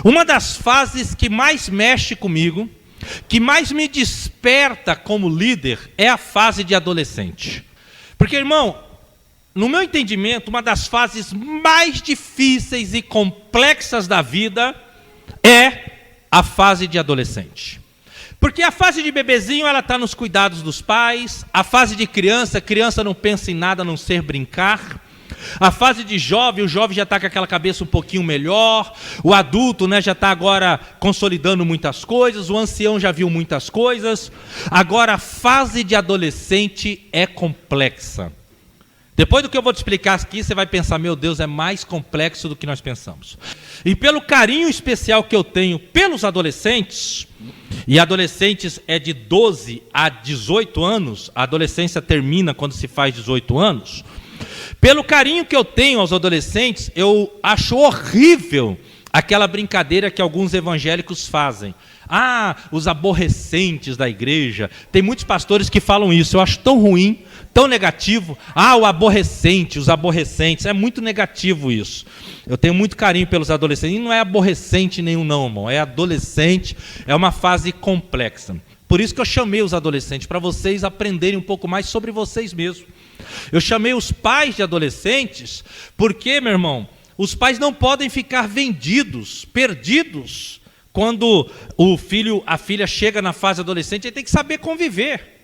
Uma das fases que mais mexe comigo, que mais me desperta como líder, é a fase de adolescente. Porque, irmão, no meu entendimento, uma das fases mais difíceis e complexas da vida é a fase de adolescente. Porque a fase de bebezinho, ela está nos cuidados dos pais. A fase de criança, a criança não pensa em nada a não ser brincar. A fase de jovem, o jovem já está com aquela cabeça um pouquinho melhor. O adulto, né, já está agora consolidando muitas coisas. O ancião já viu muitas coisas. Agora, a fase de adolescente é complexa. Depois do que eu vou te explicar aqui, você vai pensar, meu Deus, é mais complexo do que nós pensamos. E pelo carinho especial que eu tenho pelos adolescentes, e adolescentes é de 12 a 18 anos, a adolescência termina quando se faz 18 anos, pelo carinho que eu tenho aos adolescentes, eu acho horrível aquela brincadeira que alguns evangélicos fazem. Ah, os aborrecentes da igreja. Tem muitos pastores que falam isso, eu acho tão ruim, tão negativo. Ah, o aborrecente, os aborrecentes. É muito negativo isso. Eu tenho muito carinho pelos adolescentes. E não é aborrecente nenhum não, irmão. É adolescente, é uma fase complexa. Por isso que eu chamei os adolescentes, para vocês aprenderem um pouco mais sobre vocês mesmos. Eu chamei os pais de adolescentes, porque, meu irmão, os pais não podem ficar vendidos, perdidos, quando o filho, a filha chega na fase adolescente, ele tem que saber conviver.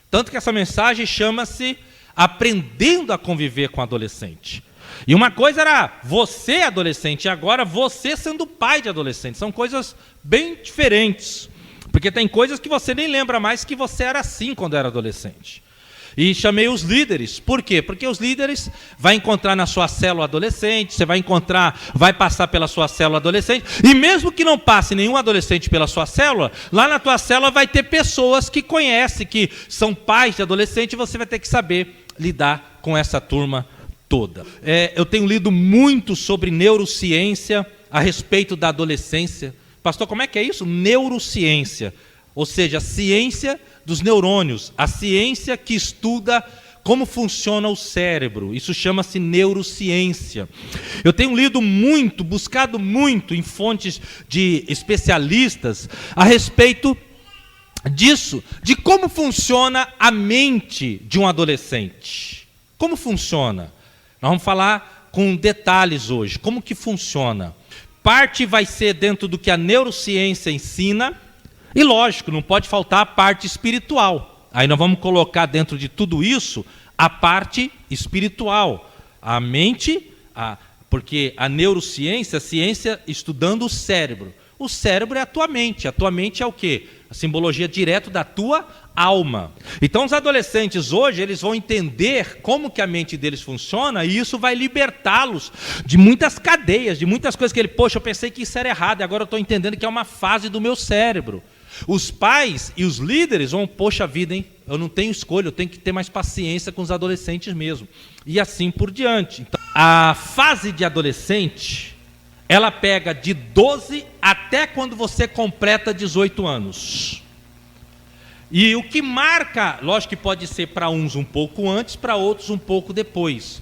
Tanto que essa mensagem chama-se Aprendendo a Conviver com o Adolescente. E uma coisa era você adolescente, e agora você sendo pai de adolescente. São coisas bem diferentes. Porque tem coisas que você nem lembra mais que você era assim quando era adolescente. E chamei os líderes. Por quê? Porque os líderes vai encontrar na sua célula adolescente, você vai encontrar, vai passar pela sua célula adolescente, e mesmo que não passe nenhum adolescente pela sua célula, lá na tua célula vai ter pessoas que conhecem, que são pais de adolescente, e você vai ter que saber lidar com essa turma toda. Eu tenho lido muito sobre neurociência a respeito da adolescência. Pastor, como é que é isso? Neurociência, ou seja, a ciência dos neurônios, a ciência que estuda como funciona o cérebro. Isso chama-se neurociência. Eu tenho lido muito, buscado muito em fontes de especialistas a respeito disso, de como funciona a mente de um adolescente. Como funciona? Nós vamos falar com detalhes hoje. Como que funciona? Parte vai ser dentro do que a neurociência ensina, e lógico, não pode faltar a parte espiritual. Aí nós vamos colocar dentro de tudo isso a parte espiritual. A mente, porque a neurociência, a ciência estudando o cérebro. O cérebro é a tua mente é o quê? A simbologia direto da tua alma. Então os adolescentes hoje, eles vão entender como que a mente deles funciona, e isso vai libertá-los de muitas cadeias, de muitas coisas que poxa, eu pensei que isso era errado, e agora eu estou entendendo que é uma fase do meu cérebro. Os pais e os líderes vão, poxa vida, hein? Eu não tenho escolha, eu tenho que ter mais paciência com os adolescentes mesmo. E assim por diante. Então, a fase de adolescente, ela pega de 12 até quando você completa 18 anos. E o que marca, lógico que pode ser para uns um pouco antes, para outros um pouco depois.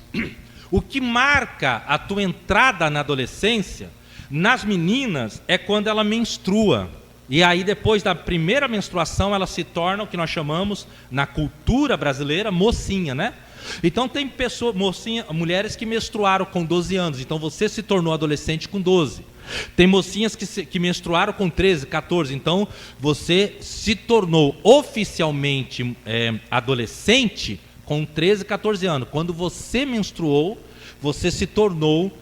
O que marca a tua entrada na adolescência, nas meninas, é quando ela menstrua. E aí depois da primeira menstruação ela se torna o que nós chamamos, na cultura brasileira, mocinha, né? Então tem pessoas, mulheres que menstruaram com 12 anos, então você se tornou adolescente com 12. Tem mocinhas que menstruaram com 13, 14, então você se tornou oficialmente adolescente com 13, 14 anos. Quando você menstruou, você se tornou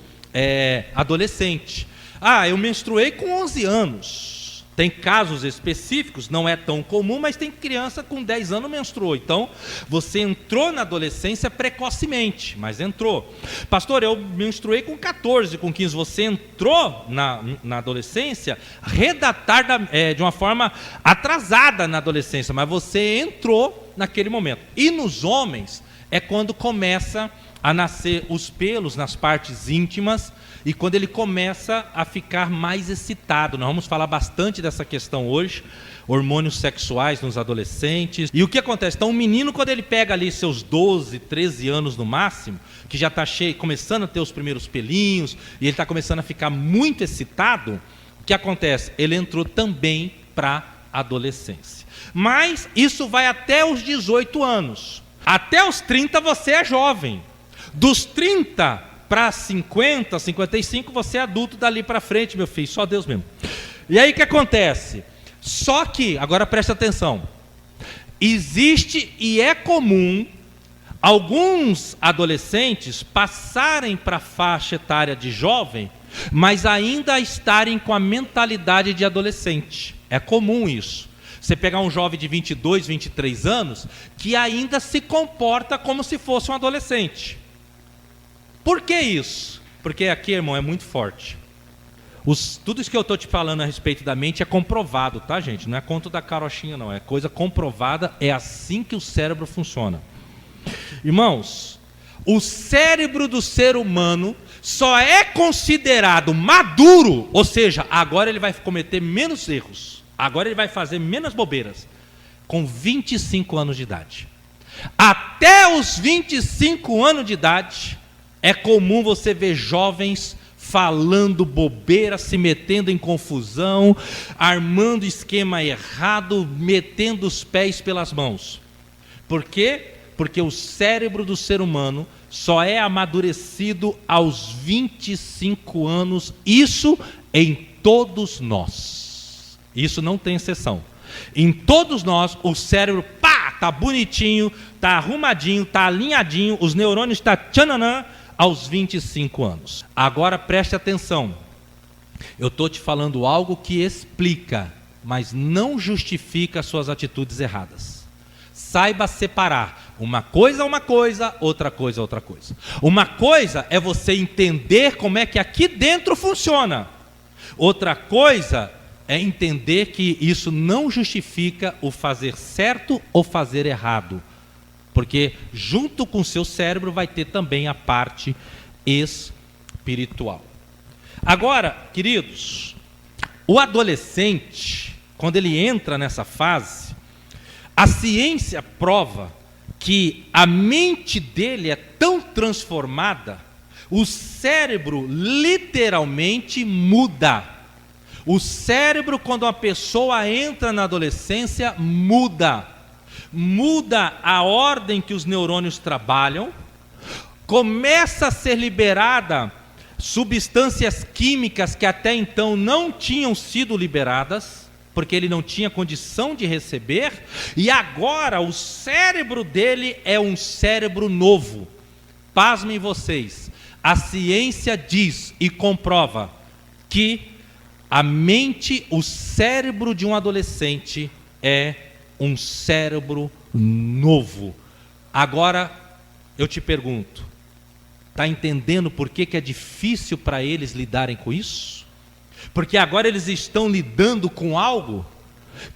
adolescente. Ah, eu menstruei com 11 anos. Tem casos específicos, não é tão comum, mas tem criança com 10 anos menstruou. Então, você entrou na adolescência precocemente, mas entrou. Pastor, eu menstruei com 14, com 15. Você entrou na adolescência de uma forma atrasada na adolescência, mas você entrou naquele momento. E nos homens, é quando começa a nascer os pelos nas partes íntimas, e quando ele começa a ficar mais excitado. Nós vamos falar bastante dessa questão hoje, hormônios sexuais nos adolescentes. E o que acontece? Então o menino, quando ele pega ali seus 12, 13 anos no máximo, que já está começando a ter os primeiros pelinhos, e ele está começando a ficar muito excitado, O que acontece? Ele entrou também para a adolescência. Mas isso vai até os 18 anos. Até os 30 você é jovem. Dos 30 para 50, 55, você é adulto dali para frente, meu filho. Só Deus mesmo. E aí o que acontece? Só que, agora presta atenção. Existe e é comum alguns adolescentes passarem para a faixa etária de jovem, mas ainda estarem com a mentalidade de adolescente. É comum isso. Você pegar um jovem de 22, 23 anos, que ainda se comporta como se fosse um adolescente. Por que isso? Porque aqui, irmão, é muito forte. Tudo isso que eu estou te falando a respeito da mente é comprovado, tá, gente? Não é conto da carochinha, não. É coisa comprovada, é assim que o cérebro funciona. Irmãos, o cérebro do ser humano só é considerado maduro, ou seja, agora ele vai cometer menos erros, agora ele vai fazer menos bobeiras, com 25 anos de idade. Até os 25 anos de idade, é comum você ver jovens falando bobeira, se metendo em confusão, armando esquema errado, metendo os pés pelas mãos. Por quê? Porque o cérebro do ser humano só é amadurecido aos 25 anos, isso em todos nós. Isso não tem exceção. Em todos nós, o cérebro, tá bonitinho, tá arrumadinho, tá alinhadinho, os neurônios tá tchananã, aos 25 anos. Agora preste atenção. Eu estou te falando algo que explica, mas não justifica as suas atitudes erradas. Saiba separar. Uma coisa é uma coisa, outra coisa é outra coisa. Uma coisa é você entender como é que aqui dentro funciona. Outra coisa é entender que isso não justifica o fazer certo ou fazer errado. Porque junto com o seu cérebro vai ter também a parte espiritual. Agora, queridos, o adolescente, quando ele entra nessa fase, a ciência prova que a mente dele é tão transformada, o cérebro literalmente muda. O cérebro, quando uma pessoa entra na adolescência, muda a ordem que os neurônios trabalham, começa a ser liberada substâncias químicas que até então não tinham sido liberadas, porque ele não tinha condição de receber, e agora o cérebro dele é um cérebro novo. Pasmem vocês, a ciência diz e comprova que a mente, o cérebro de um adolescente é um cérebro novo. Agora, eu te pergunto, está entendendo por que é difícil para eles lidarem com isso? Porque agora eles estão lidando com algo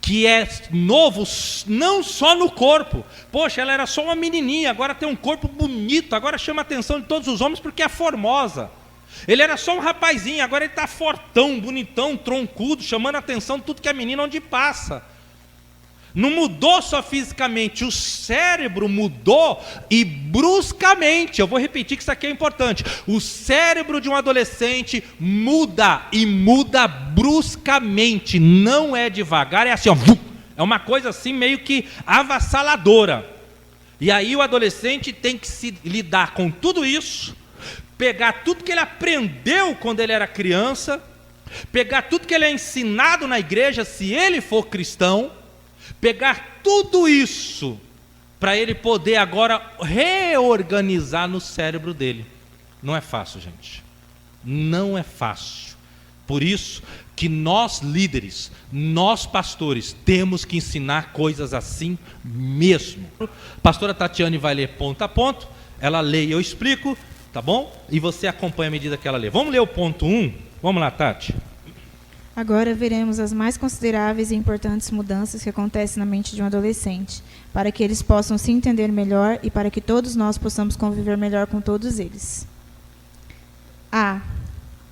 que é novo, não só no corpo. Poxa, ela era só uma menininha, agora tem um corpo bonito, agora chama a atenção de todos os homens porque é formosa. Ele era só um rapazinho, agora ele está fortão, bonitão, troncudo, chamando a atenção de tudo que é menino onde passa. Não mudou só fisicamente, o cérebro mudou e bruscamente. Eu vou repetir que isso aqui é importante. O cérebro de um adolescente muda e muda bruscamente, não é devagar, é assim, ó, é uma coisa assim meio que avassaladora. E aí o adolescente tem que se lidar com tudo isso, pegar tudo que ele aprendeu quando ele era criança, pegar tudo que ele é ensinado na igreja, se ele for cristão, pegar tudo isso para ele poder agora reorganizar no cérebro dele. Não é fácil, gente. Não é fácil. Por isso que nós líderes, nós pastores, temos que ensinar coisas assim mesmo. A pastora Tatiane vai ler ponto a ponto, ela lê e eu explico, tá bom? E você acompanha à medida que ela lê. Vamos ler o ponto 1? Vamos lá, Tati. Agora veremos as mais consideráveis e importantes mudanças que acontecem na mente de um adolescente, para que eles possam se entender melhor e para que todos nós possamos conviver melhor com todos eles. A.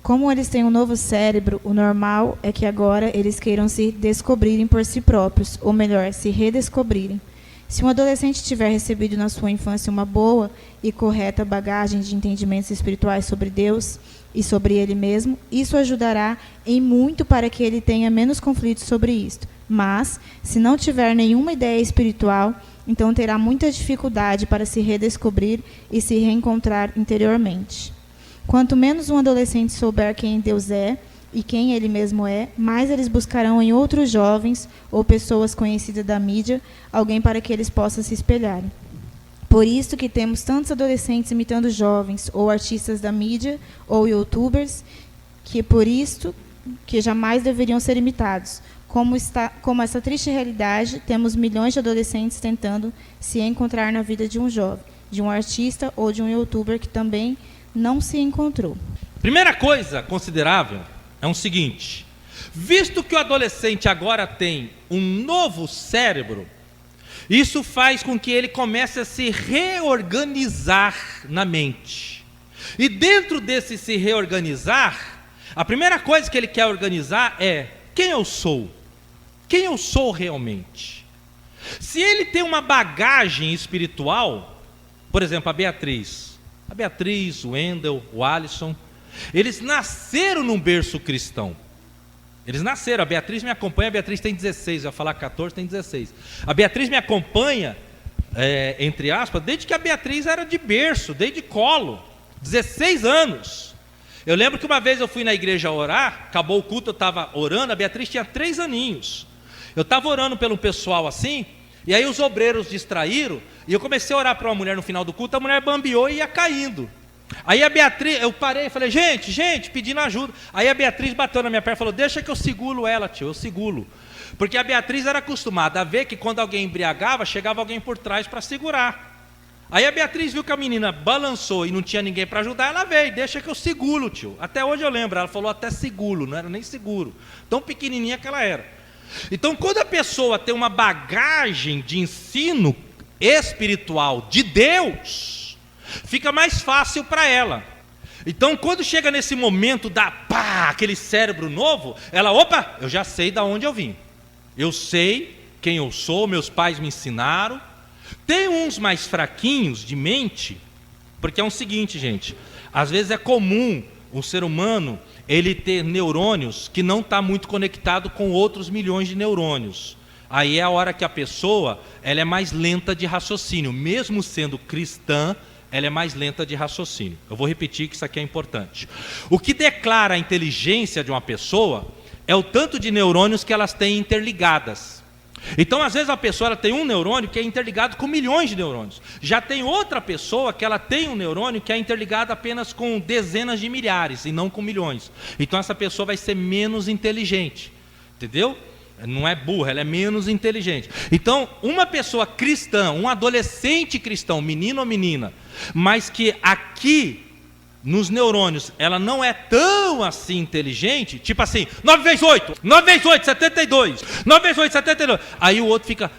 Como eles têm um novo cérebro, o normal é que agora eles queiram se descobrirem por si próprios, ou melhor, se redescobrirem. Se um adolescente tiver recebido na sua infância uma boa e correta bagagem de entendimentos espirituais sobre Deus e sobre ele mesmo, isso ajudará em muito para que ele tenha menos conflitos sobre isto. Mas, se não tiver nenhuma ideia espiritual, então terá muita dificuldade para se redescobrir e se reencontrar interiormente. Quanto menos um adolescente souber quem Deus é e quem ele mesmo é, mais eles buscarão em outros jovens ou pessoas conhecidas da mídia alguém para que eles possam se espelharem. Por isso que temos tantos adolescentes imitando jovens ou artistas da mídia ou youtubers, que por isto que jamais deveriam ser imitados. Como essa triste realidade, temos milhões de adolescentes tentando se encontrar na vida de um jovem, de um artista ou de um youtuber que também não se encontrou. Primeira coisa considerável é o seguinte: visto que o adolescente agora tem um novo cérebro, isso faz com que ele comece a se reorganizar na mente. E dentro desse se reorganizar, a primeira coisa que ele quer organizar é: quem eu sou? Quem eu sou realmente? Se ele tem uma bagagem espiritual, por exemplo, a Beatriz, o Wendel, o Alisson, eles nasceram num berço cristão. Eles nasceram, a Beatriz me acompanha, a Beatriz tem 16, eu ia falar 14, tem 16. A Beatriz me acompanha, entre aspas, desde que a Beatriz era de berço, desde colo, 16 anos. Eu lembro que uma vez eu fui na igreja orar, acabou o culto, eu estava orando, a Beatriz tinha 3 aninhos. Eu estava orando pelo pessoal assim, e aí os obreiros distraíram, e eu comecei a orar para uma mulher no final do culto, a mulher bambeou e ia caindo. Aí a Beatriz, eu parei e falei: gente, pedindo ajuda. Aí a Beatriz bateu na minha perna e falou: deixa que eu seguro ela, tio, eu seguro. Porque a Beatriz era acostumada a ver que quando alguém embriagava, chegava alguém por trás para segurar. Aí a Beatriz viu que a menina balançou e não tinha ninguém para ajudar, ela veio: deixa que eu seguro, tio. Até hoje eu lembro, ela falou até seguro, não era nem seguro, tão pequenininha que ela era. Então, quando a pessoa tem uma bagagem de ensino espiritual de Deus, fica mais fácil para ela. Então, quando chega nesse momento da aquele cérebro novo, ela: opa, eu já sei de onde eu vim, eu sei quem eu sou, meus pais me ensinaram. Tem uns mais fraquinhos de mente, porque é o seguinte, gente, às vezes é comum um ser humano ele ter neurônios que não está muito conectado com outros milhões de neurônios. Aí é a hora que a pessoa ela é mais lenta de raciocínio, mesmo sendo cristã, ela é mais lenta de raciocínio. Eu vou repetir que isso aqui é importante. O que declara a inteligência de uma pessoa é o tanto de neurônios que elas têm interligadas. Então, às vezes a pessoa ela tem um neurônio que é interligado com milhões de neurônios. Já tem outra pessoa que ela tem um neurônio que é interligado apenas com dezenas de milhares e não com milhões. Então essa pessoa vai ser menos inteligente, entendeu? Não é burra, ela é menos inteligente. Então, uma pessoa cristã, um adolescente cristão, menino ou menina, mas que aqui nos neurônios ela não é tão assim inteligente, tipo assim, 9 vezes 8, 72, 9 vezes 8, 72. Aí o outro fica...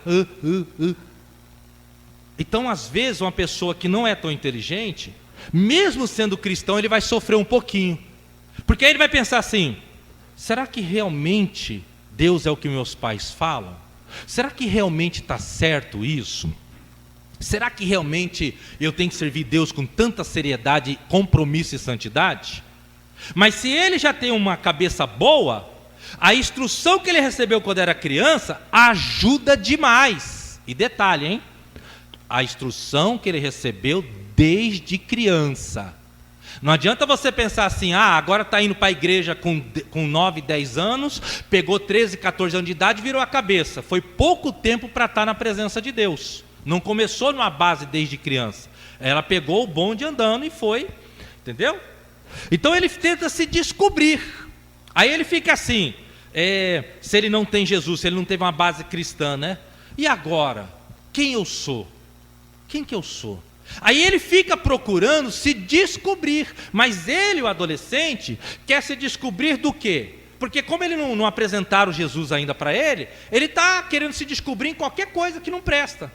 Então, às vezes, uma pessoa que não é tão inteligente, mesmo sendo cristão, ele vai sofrer um pouquinho. Porque aí ele vai pensar assim: será que realmente Deus é o que meus pais falam? Será que realmente está certo isso? Será que realmente eu tenho que servir Deus com tanta seriedade, compromisso e santidade? Mas se ele já tem uma cabeça boa, a instrução que ele recebeu quando era criança ajuda demais. E detalhe, hein? A instrução que ele recebeu desde criança. Não adianta você pensar assim: agora está indo para a igreja com 9, 10 anos, pegou 13, 14 anos de idade e virou a cabeça. Foi pouco tempo para estar na presença de Deus. Não começou numa base desde criança. Ela pegou o bonde andando e foi, entendeu? Então ele tenta se descobrir. Aí ele fica assim, se ele não tem Jesus, se ele não teve uma base cristã, né? E agora? Quem eu sou? Quem que eu sou? Aí ele fica procurando se descobrir. Mas ele, o adolescente, quer se descobrir do quê? Porque como ele não apresentaram Jesus ainda para ele está querendo se descobrir em qualquer coisa que não presta.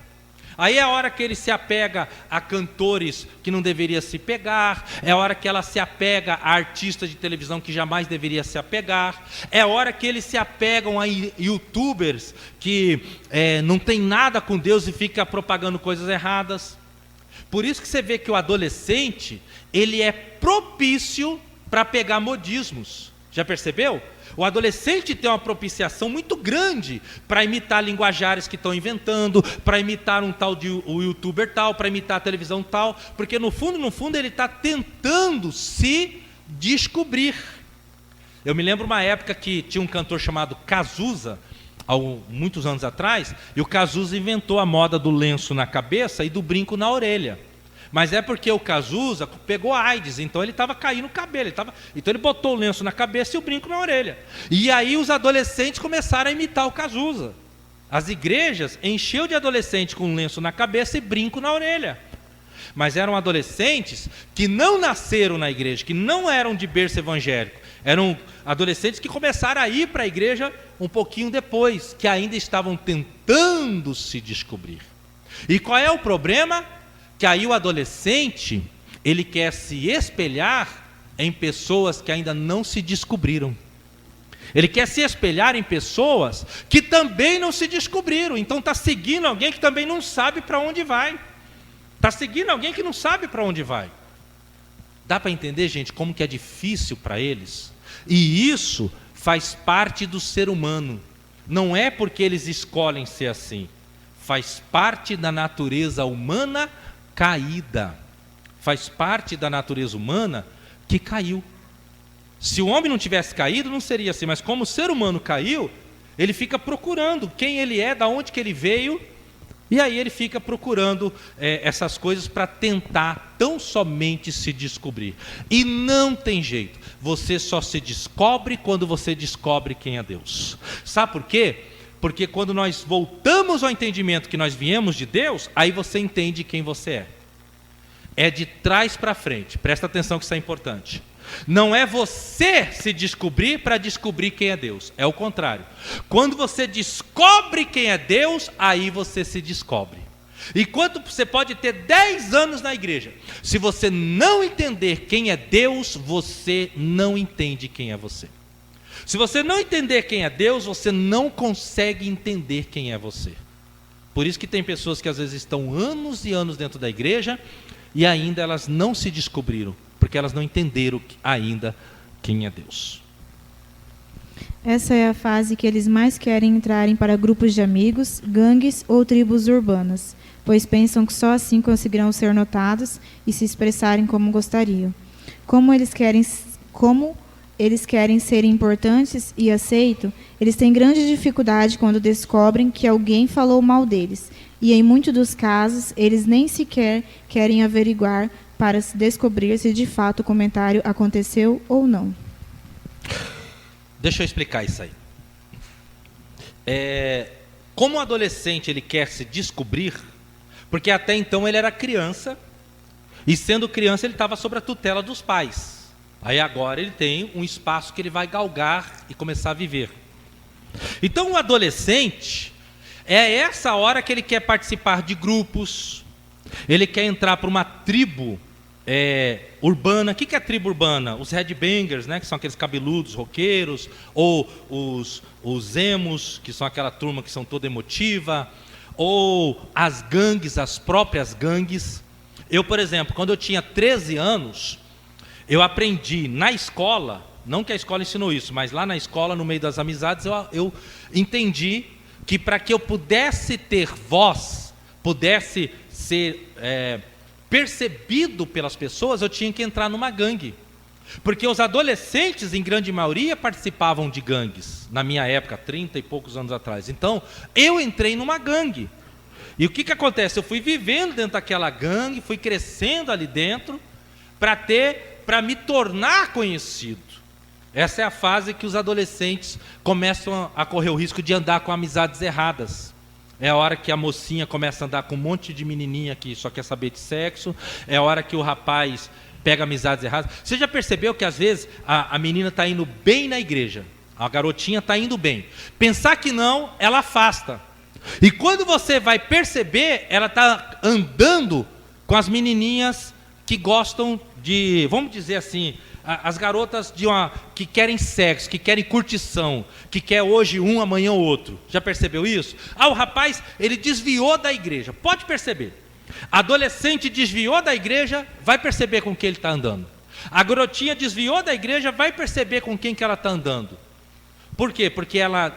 Aí é a hora que ele se apega a cantores que não deveria se pegar, é a hora que ela se apega a artistas de televisão que jamais deveria se apegar, é a hora que eles se apegam a youtubers que não tem nada com Deus e fica propagando coisas erradas. Por isso que você vê que o adolescente, ele é propício para pegar modismos. Já percebeu? O adolescente tem uma propiciação muito grande para imitar linguajares que estão inventando, para imitar um tal de o youtuber tal, para imitar a televisão tal, porque no fundo ele está tentando se descobrir. Eu me lembro uma época que tinha um cantor chamado Cazuza, há muitos anos atrás, e o Cazuza inventou a moda do lenço na cabeça e do brinco na orelha. Mas é porque o Cazuza pegou AIDS, então ele estava caindo o cabelo, então ele botou o lenço na cabeça e o brinco na orelha. E aí os adolescentes começaram a imitar o Cazuza. As igrejas encheu de adolescentes com lenço na cabeça e brinco na orelha. Mas eram adolescentes que não nasceram na igreja, que não eram de berço evangélico. Eram adolescentes que começaram a ir para a igreja um pouquinho depois, que ainda estavam tentando se descobrir. E qual é o problema? Que aí o adolescente, ele quer se espelhar em pessoas que ainda não se descobriram. Ele quer se espelhar em pessoas que também não se descobriram. Então está seguindo alguém que também não sabe para onde vai. Está seguindo alguém que não sabe para onde vai. Dá para entender, gente, como que é difícil para eles? E isso faz parte do ser humano. Não é porque eles escolhem ser assim. Faz parte da natureza humana caída. Faz parte da natureza humana que caiu. Se o homem não tivesse caído, não seria assim. Mas como o ser humano caiu, ele fica procurando quem ele é, da onde que ele veio. E aí ele fica procurando essas coisas para tentar tão somente se descobrir. E não tem jeito. Você só se descobre quando você descobre quem é Deus. Sabe por quê? Porque quando nós voltamos ao entendimento que nós viemos de Deus, aí você entende quem você é. É de trás para frente. Presta atenção que isso é importante. Não é você se descobrir para descobrir quem é Deus. É o contrário. Quando você descobre quem é Deus, aí você se descobre. Enquanto você pode ter 10 anos na igreja, se você não entender quem é Deus, você não entende quem é você. Se você não entender quem é Deus, você não consegue entender quem é você. Por isso que tem pessoas que às vezes estão anos e anos dentro da igreja e ainda elas não se descobriram, porque elas não entenderam ainda quem é Deus. Essa é a fase que eles mais querem entrarem para grupos de amigos, gangues ou tribos urbanas, pois pensam que só assim conseguirão ser notados e se expressarem como gostariam. Como eles querem ser importantes e aceitos, eles têm grande dificuldade quando descobrem que alguém falou mal deles. E em muitos dos casos, eles nem sequer querem averiguar para descobrir se de fato o comentário aconteceu ou não. Deixa eu explicar isso aí. Como o adolescente ele quer se descobrir, porque até então ele era criança, e sendo criança ele estava sob a tutela dos pais. Aí agora ele tem um espaço que ele vai galgar e começar a viver. Então o adolescente, é essa hora que ele quer participar de grupos, ele quer entrar para uma tribo urbana. O que é tribo urbana? Os headbangers, né, que são aqueles cabeludos, roqueiros, ou os emos, que são aquela turma que são toda emotiva, ou as gangues, as próprias gangues. Eu, por exemplo, quando eu tinha 13 anos, eu aprendi na escola, não que a escola ensinou isso, mas lá na escola, no meio das amizades, eu entendi que para que eu pudesse ter voz, pudesse ser percebido pelas pessoas, eu tinha que entrar numa gangue. Porque os adolescentes, em grande maioria, participavam de gangues, na minha época, 30 e poucos anos atrás. Então, eu entrei numa gangue. E o que acontece? Eu fui vivendo dentro daquela gangue, fui crescendo ali dentro, para me tornar conhecido. Essa é a fase que os adolescentes começam a correr o risco de andar com amizades erradas. É a hora que a mocinha começa a andar com um monte de menininha que só quer saber de sexo. É a hora que o rapaz pega amizades erradas. Você já percebeu que às vezes a menina está indo bem na igreja, a garotinha está indo bem. Pensar que não, ela afasta. E quando você vai perceber, ela está andando com as menininhas que gostam de, vamos dizer assim, as garotas que querem sexo, que querem curtição, que quer hoje um, amanhã outro. Já percebeu isso? O rapaz, ele desviou da igreja. Pode perceber. Adolescente desviou da igreja, vai perceber com quem ele está andando. A garotinha desviou da igreja, vai perceber com quem que ela está andando. Por quê? Porque ela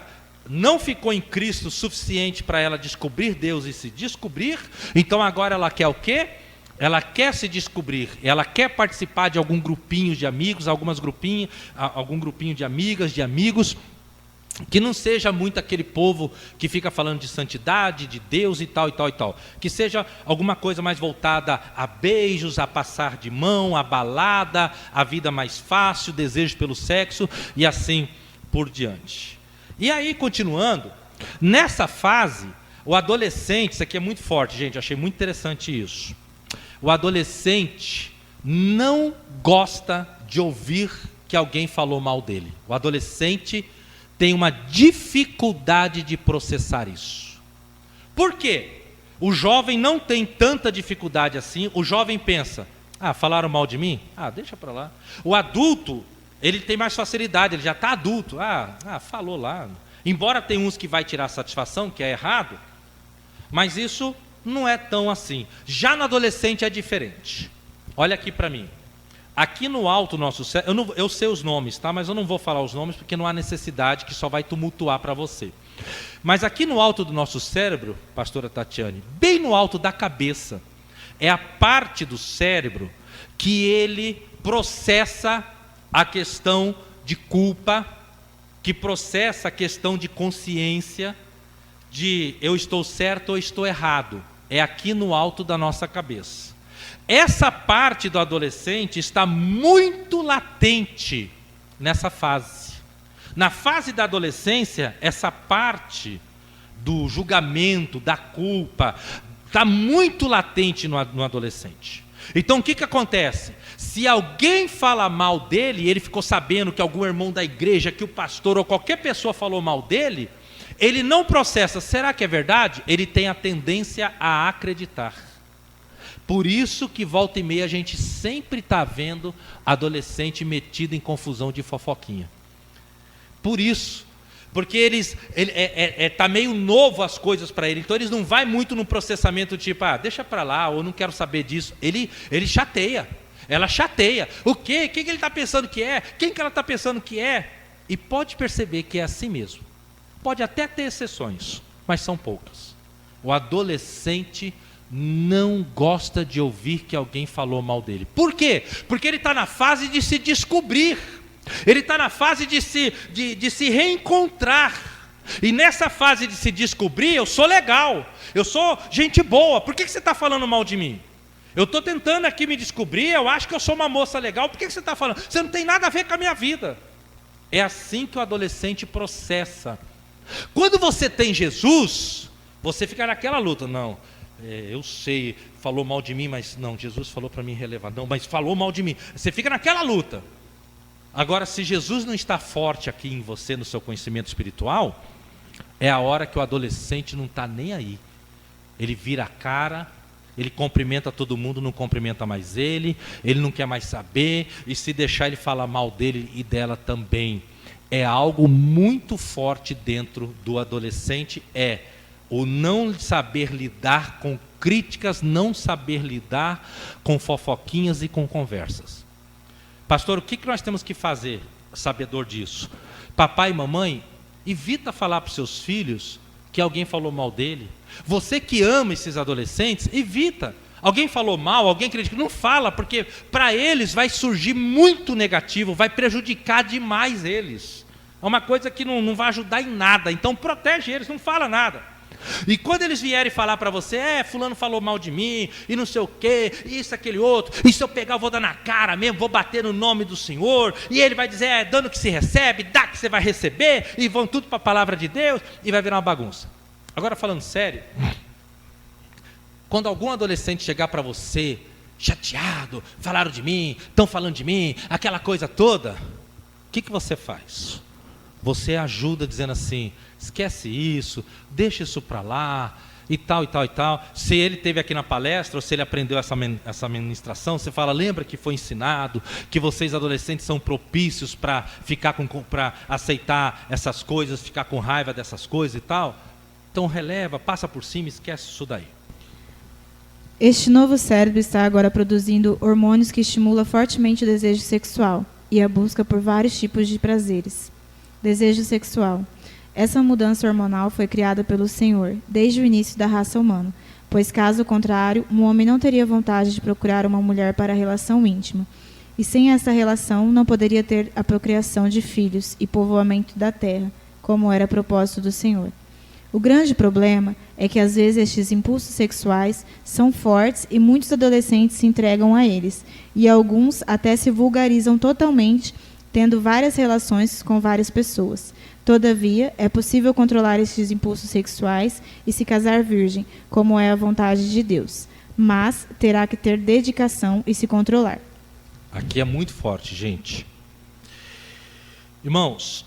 não ficou em Cristo o suficiente para ela descobrir Deus e se descobrir. Então agora ela quer o quê? Ela quer se descobrir, ela quer participar de algum grupinho de amigos, algum grupinho de amigas, de amigos, que não seja muito aquele povo que fica falando de santidade, de Deus e tal, e tal, e tal. Que seja alguma coisa mais voltada a beijos, a passar de mão, a balada, a vida mais fácil, desejo pelo sexo e assim por diante. E aí, continuando, nessa fase, o adolescente, isso aqui é muito forte, gente, achei muito interessante isso. O adolescente não gosta de ouvir que alguém falou mal dele. O adolescente tem uma dificuldade de processar isso. Por quê? O jovem não tem tanta dificuldade assim. O jovem pensa, falaram mal de mim? Deixa para lá. O adulto, ele tem mais facilidade, ele já está adulto. Falou lá. Embora tenha uns que vai tirar satisfação, que é errado, mas isso não é tão assim. Já no adolescente é diferente. Olha aqui para mim. Aqui no alto do nosso cérebro, eu sei os nomes, tá? Mas eu não vou falar os nomes porque não há necessidade, que só vai tumultuar para você. Mas aqui no alto do nosso cérebro, pastora Tatiane, bem no alto da cabeça, é a parte do cérebro que ele processa a questão de culpa, que processa a questão de consciência, de eu estou certo ou estou errado. É aqui no alto da nossa cabeça. Essa parte do adolescente está muito latente nessa fase. Na fase da adolescência, essa parte do julgamento, da culpa, está muito latente no adolescente. Então o que acontece? Se alguém fala mal dele, ele ficou sabendo que algum irmão da igreja, que o pastor ou qualquer pessoa falou mal dele, ele não processa, será que é verdade? Ele tem a tendência a acreditar. Por isso que volta e meia a gente sempre está vendo adolescente metido em confusão de fofoquinha. Por isso, porque está meio novo as coisas para ele, então eles não vai muito no processamento tipo, deixa para lá, ou não quero saber disso. Ele chateia, ela chateia. O quê? Quem que ele está pensando que é? Quem que ela está pensando que é? E pode perceber que é assim mesmo. Pode até ter exceções, mas são poucas. O adolescente não gosta de ouvir que alguém falou mal dele. Por quê? Porque ele está na fase de se descobrir. Ele está na fase de se reencontrar. E nessa fase de se descobrir, eu sou legal, eu sou gente boa. Por que você está falando mal de mim? Eu estou tentando aqui me descobrir, eu acho que eu sou uma moça legal. Por que você está falando? Você não tem nada a ver com a minha vida. É assim que o adolescente processa. Quando você tem Jesus, você fica naquela luta. Não, eu sei, falou mal de mim, mas não, Jesus falou para mim relevar. Não, mas falou mal de mim. Você fica naquela luta. Agora, se Jesus não está forte aqui em você, no seu conhecimento espiritual, é a hora que o adolescente não está nem aí. Ele vira a cara, ele cumprimenta todo mundo, não cumprimenta mais ele não quer mais saber, e se deixar ele falar mal dele e dela também. É algo muito forte dentro do adolescente, o não saber lidar com críticas, não saber lidar com fofoquinhas e com conversas. Pastor, o que nós temos que fazer, sabedor disso? Papai e mamãe, evita falar para os seus filhos que alguém falou mal dele. Você que ama esses adolescentes, evita. Alguém falou mal, alguém criticou, não fala, porque para eles vai surgir muito negativo, vai prejudicar demais eles. É uma coisa que não vai ajudar em nada, então protege eles, não fala nada. E quando eles vierem falar para você, fulano falou mal de mim, e não sei o quê, isso, aquele outro, e se eu pegar eu vou dar na cara mesmo, vou bater no nome do Senhor, e ele vai dizer, dando que se recebe, dá que você vai receber, e vão tudo para a palavra de Deus, e vai virar uma bagunça. Agora falando sério, quando algum adolescente chegar para você, chateado, falaram de mim, estão falando de mim, aquela coisa toda, o que você faz? você ajuda dizendo assim, esquece isso, deixa isso para lá, e tal, e tal, e tal. Se ele teve aqui na palestra, ou se ele aprendeu essa ministração, você fala, lembra que foi ensinado, que vocês adolescentes são propícios para aceitar essas coisas, ficar com raiva dessas coisas e tal. Então releva, passa por cima, esquece isso daí. Este novo cérebro está agora produzindo hormônios que estimulam fortemente o desejo sexual e a busca por vários tipos de prazeres. Desejo sexual. Essa mudança hormonal foi criada pelo Senhor desde o início da raça humana, pois caso contrário, um homem não teria vontade de procurar uma mulher para a relação íntima. E sem essa relação não poderia ter a procriação de filhos e povoamento da terra, como era propósito do Senhor. O grande problema é que às vezes estes impulsos sexuais são fortes e muitos adolescentes se entregam a eles, e alguns até se vulgarizam totalmente, tendo várias relações com várias pessoas. Todavia, é possível controlar estes impulsos sexuais e se casar virgem, como é a vontade de Deus. Mas terá que ter dedicação e se controlar. Aqui é muito forte, gente. Irmãos,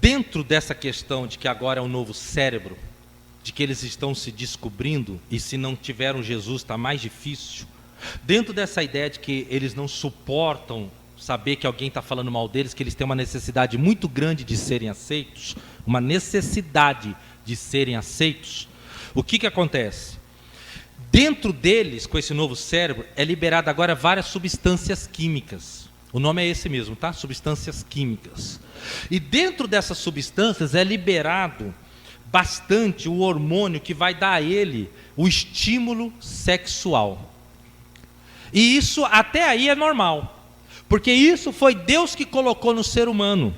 dentro dessa questão de que agora é um novo cérebro, de que eles estão se descobrindo, e se não tiveram Jesus está mais difícil, dentro dessa ideia de que eles não suportam saber que alguém está falando mal deles, que eles têm uma necessidade muito grande de serem aceitos, uma necessidade de serem aceitos, o que acontece? Dentro deles, com esse novo cérebro, é liberado agora várias substâncias químicas. O nome é esse mesmo, tá? Substâncias químicas. E dentro dessas substâncias é liberado bastante o hormônio que vai dar a ele o estímulo sexual. E isso até aí é normal. Porque isso foi Deus que colocou no ser humano.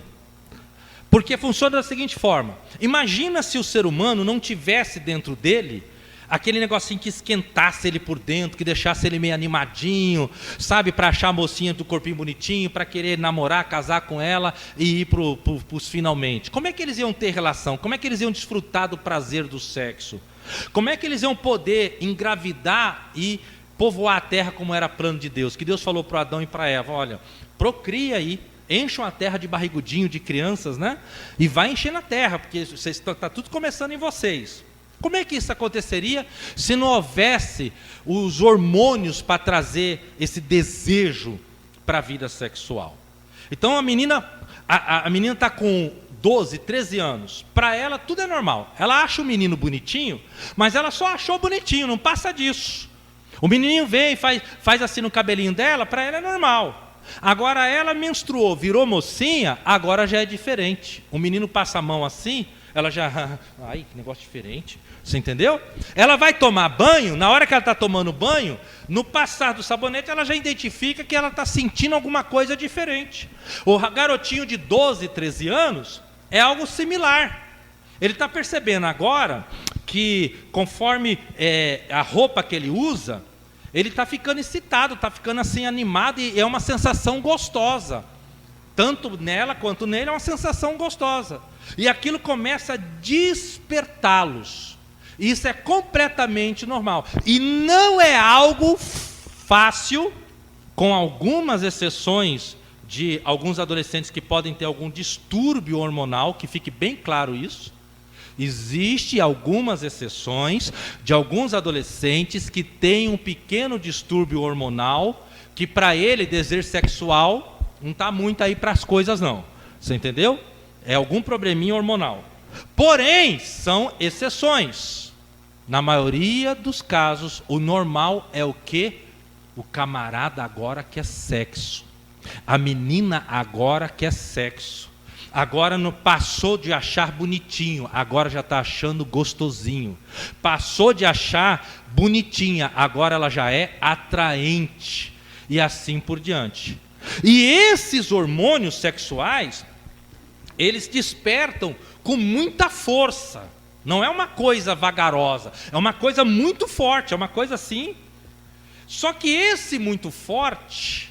Porque funciona da seguinte forma. Imagina se o ser humano não tivesse dentro dele aquele negocinho que esquentasse ele por dentro, que deixasse ele meio animadinho, sabe, para achar a mocinha do corpinho bonitinho, para querer namorar, casar com ela e ir para os finalmente. Como é que eles iam ter relação? Como é que eles iam desfrutar do prazer do sexo? Como é que eles iam poder engravidar e povoar a terra como era plano de Deus? Que Deus falou para Adão e para Eva, olha, procria aí, encham a terra de barrigudinho, de crianças, né? E vai enchendo a terra, porque está tudo começando em vocês. Como é que isso aconteceria se não houvesse os hormônios para trazer esse desejo para a vida sexual? Então a menina está com 12, 13 anos, para ela tudo é normal. Ela acha o menino bonitinho, mas ela só achou bonitinho, não passa disso. O menininho vem e faz assim no cabelinho dela, para ela é normal. Agora ela menstruou, virou mocinha, agora já é diferente. O menino passa a mão assim, ela já... Ai, que negócio diferente. Você entendeu? Ela vai tomar banho, na hora que ela está tomando banho, no passar do sabonete, ela já identifica que ela está sentindo alguma coisa diferente. O garotinho de 12, 13 anos é algo similar. Ele está percebendo agora que, conforme a roupa que ele usa, ele está ficando excitado, está ficando assim animado, e é uma sensação gostosa. Tanto nela quanto nele é uma sensação gostosa. E aquilo começa a despertá-los. Isso é completamente normal. E não é algo fácil, com algumas exceções de alguns adolescentes que podem ter algum distúrbio hormonal, que fique bem claro isso. Existem algumas exceções de alguns adolescentes que têm um pequeno distúrbio hormonal, que para ele desejo sexual não está muito aí para as coisas não. Você entendeu? É algum probleminha hormonal. Porém, são exceções. Na maioria dos casos, o normal é o quê? O camarada agora quer sexo. A menina agora quer sexo. Agora não passou de achar bonitinho, agora já está achando gostosinho. Passou de achar bonitinha, agora ela já é atraente. E assim por diante. E esses hormônios sexuais, eles despertam com muita força. Não é uma coisa vagarosa, é uma coisa muito forte, é uma coisa assim. Só que esse muito forte,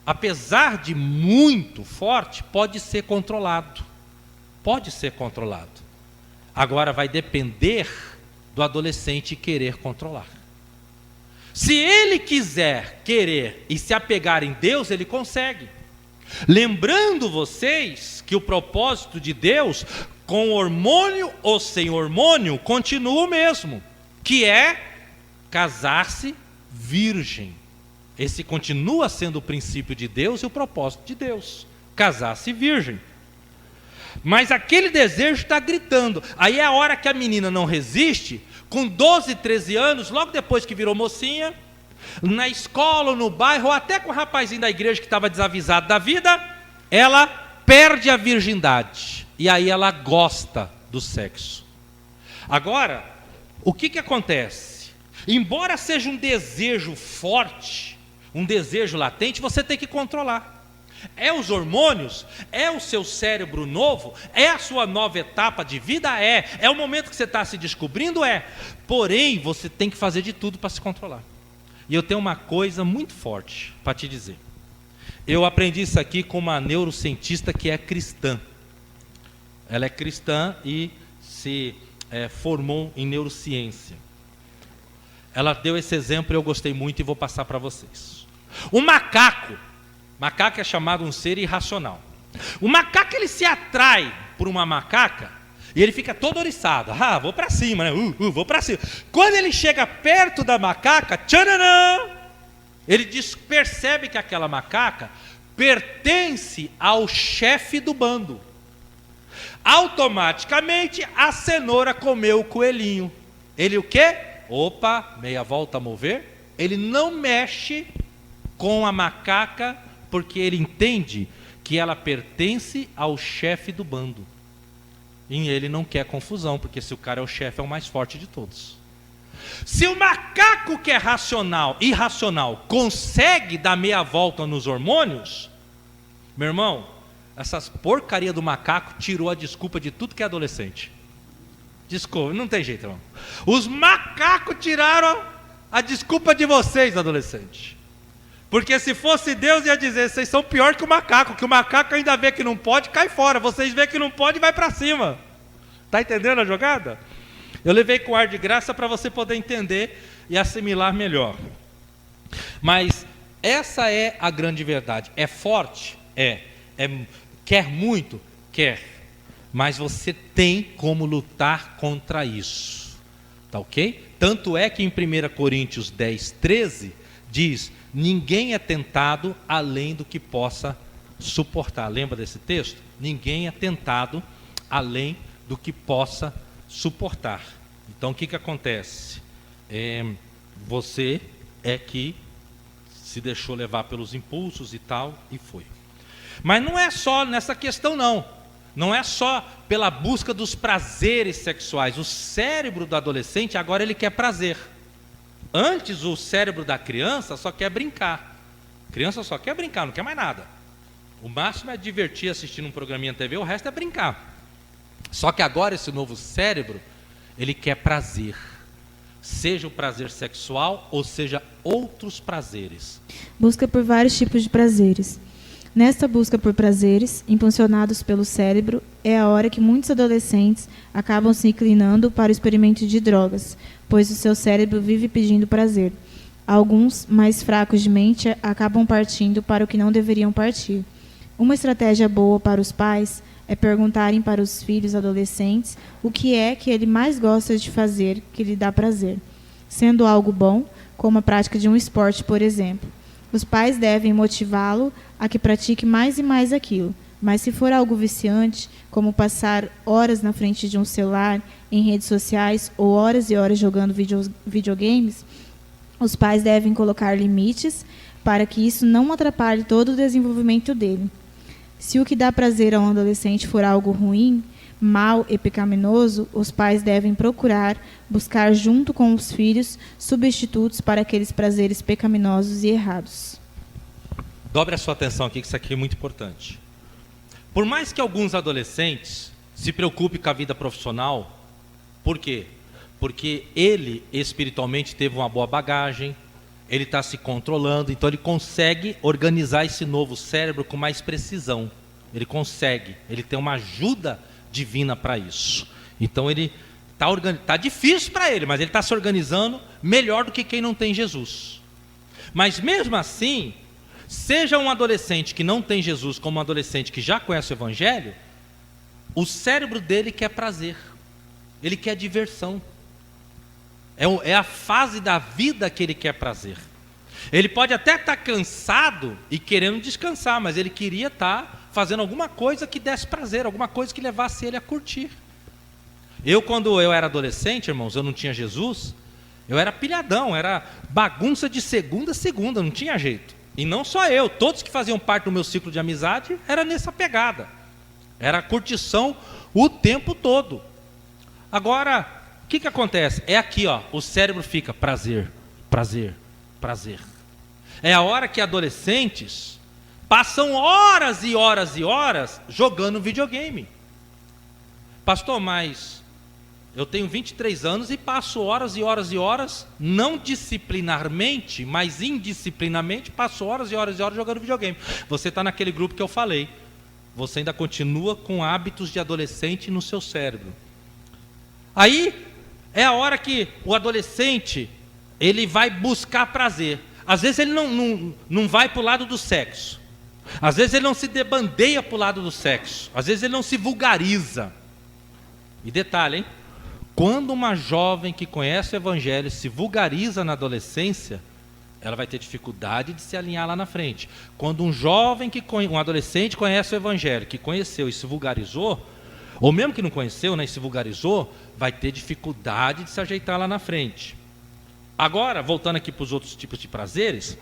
apesar de muito forte, pode ser controlado. Pode ser controlado. Agora vai depender do adolescente querer controlar. Se ele quiser querer e se apegar em Deus, ele consegue. Lembrando vocês que o propósito de Deus, com hormônio ou sem hormônio, continua o mesmo, que é casar-se virgem. Esse continua sendo o princípio de Deus e o propósito de Deus, casar-se virgem. Mas aquele desejo está gritando. Aí é a hora que a menina não resiste, com 12, 13 anos, logo depois que virou mocinha, na escola, ou no bairro, ou até com o rapazinho da igreja que estava desavisado da vida, ela perde a virgindade. E aí ela gosta do sexo. Agora, o que acontece? Embora seja um desejo forte, um desejo latente, você tem que controlar. É os hormônios? É o seu cérebro novo? É a sua nova etapa de vida? É o momento que você está se descobrindo? Porém, você tem que fazer de tudo para se controlar. E eu tenho uma coisa muito forte para te dizer. Eu aprendi isso aqui com uma neurocientista que é cristã. Ela é cristã e se formou em neurociência. Ela deu esse exemplo e eu gostei muito e vou passar para vocês. O macaco é chamado um ser irracional. O macaco, ele se atrai por uma macaca e ele fica todo oriçado. Vou para cima, né? Vou para cima. Quando ele chega perto da macaca, tchananã, ele percebe que aquela macaca pertence ao chefe do bando. Automaticamente, a cenoura comeu o coelhinho. Ele o quê? Opa, meia volta a mover. Ele não mexe com a macaca, porque ele entende que ela pertence ao chefe do bando. E ele não quer confusão, porque se o cara é o chefe, é o mais forte de todos. Se o macaco que é irracional, consegue dar meia volta nos hormônios, meu irmão, essas porcaria do macaco tirou a desculpa de tudo que é adolescente. Desculpa, não tem jeito, irmão. Os macacos tiraram a desculpa de vocês, adolescentes. Porque se fosse Deus, ia dizer, vocês são pior que o macaco ainda vê que não pode, cai fora. Vocês vê que não pode, vai para cima. Está entendendo a jogada? Eu levei com ar de graça para você poder entender e assimilar melhor. Mas essa é a grande verdade. É forte? Quer muito? Quer. Mas você tem como lutar contra isso. Tá ok? Tanto é que em 1 Coríntios 10, 13, diz: ninguém é tentado além do que possa suportar. Lembra desse texto? Ninguém é tentado além do que possa suportar. Então o que acontece? Você é que se deixou levar pelos impulsos e tal, e foi. Mas não é só nessa questão não. Não é só pela busca dos prazeres sexuais. O cérebro do adolescente agora ele quer prazer. Antes o cérebro da criança só quer brincar. A criança só quer brincar, não quer mais nada. O máximo é divertir assistindo um programinha na TV, o resto é brincar. Só que agora esse novo cérebro, ele quer prazer. Seja o prazer sexual ou seja outros prazeres. Busca por vários tipos de prazeres. Nesta busca por prazeres, impulsionados pelo cérebro, é a hora que muitos adolescentes acabam se inclinando para o experimento de drogas, pois o seu cérebro vive pedindo prazer. Alguns, mais fracos de mente, acabam partindo para o que não deveriam partir. Uma estratégia boa para os pais é perguntarem para os filhos adolescentes o que é que ele mais gosta de fazer que lhe dá prazer, sendo algo bom, como a prática de um esporte, por exemplo. Os pais devem motivá-lo a que pratique mais e mais aquilo. Mas se for algo viciante, como passar horas na frente de um celular, em redes sociais, ou horas e horas jogando videogames, os pais devem colocar limites para que isso não atrapalhe todo o desenvolvimento dele. Se o que dá prazer a um adolescente for algo ruim, mal e pecaminoso, os pais devem buscar junto com os filhos substitutos para aqueles prazeres pecaminosos e errados. Dobre a sua atenção aqui, que isso aqui é muito importante. Por mais que alguns adolescentes se preocupem com a vida profissional, por quê? Porque ele espiritualmente teve uma boa bagagem, ele está se controlando, então ele consegue organizar esse novo cérebro com mais precisão. Ele consegue, ele tem uma ajuda divina para isso. Então ele tá difícil para ele, mas ele está se organizando melhor do que quem não tem Jesus. Mas mesmo assim, seja um adolescente que não tem Jesus como um adolescente que já conhece o Evangelho, o cérebro dele quer prazer, ele quer diversão. É a fase da vida que ele quer prazer. Ele pode até estar cansado e querendo descansar, mas ele queria estar fazendo alguma coisa que desse prazer, alguma coisa que levasse ele a curtir. Quando eu era adolescente, irmãos, eu não tinha Jesus, eu era pilhadão, era bagunça de segunda a segunda, não tinha jeito. E não só eu, todos que faziam parte do meu ciclo de amizade, era nessa pegada. Era curtição o tempo todo. Agora, o que acontece? É aqui, ó, o cérebro fica prazer, prazer, prazer. É a hora que adolescentes passam horas e horas e horas jogando videogame. Pastor, mas eu tenho 23 anos e passo horas e horas e horas, não disciplinarmente, mas indisciplinamente, passo horas e horas e horas jogando videogame. Você está naquele grupo que eu falei. Você ainda continua com hábitos de adolescente no seu cérebro. Aí é a hora que o adolescente ele vai buscar prazer. Às vezes ele não vai para o lado do sexo. Às vezes ele não se debandeia para o lado do sexo. Às vezes ele não se vulgariza. E detalhe, hein? Quando uma jovem que conhece o Evangelho se vulgariza na adolescência, ela vai ter dificuldade de se alinhar lá na frente. Quando um adolescente conhece o Evangelho, que conheceu e se vulgarizou, ou mesmo que não conheceu, né, e se vulgarizou, vai ter dificuldade de se ajeitar lá na frente. Agora, voltando aqui para os outros tipos de prazeres,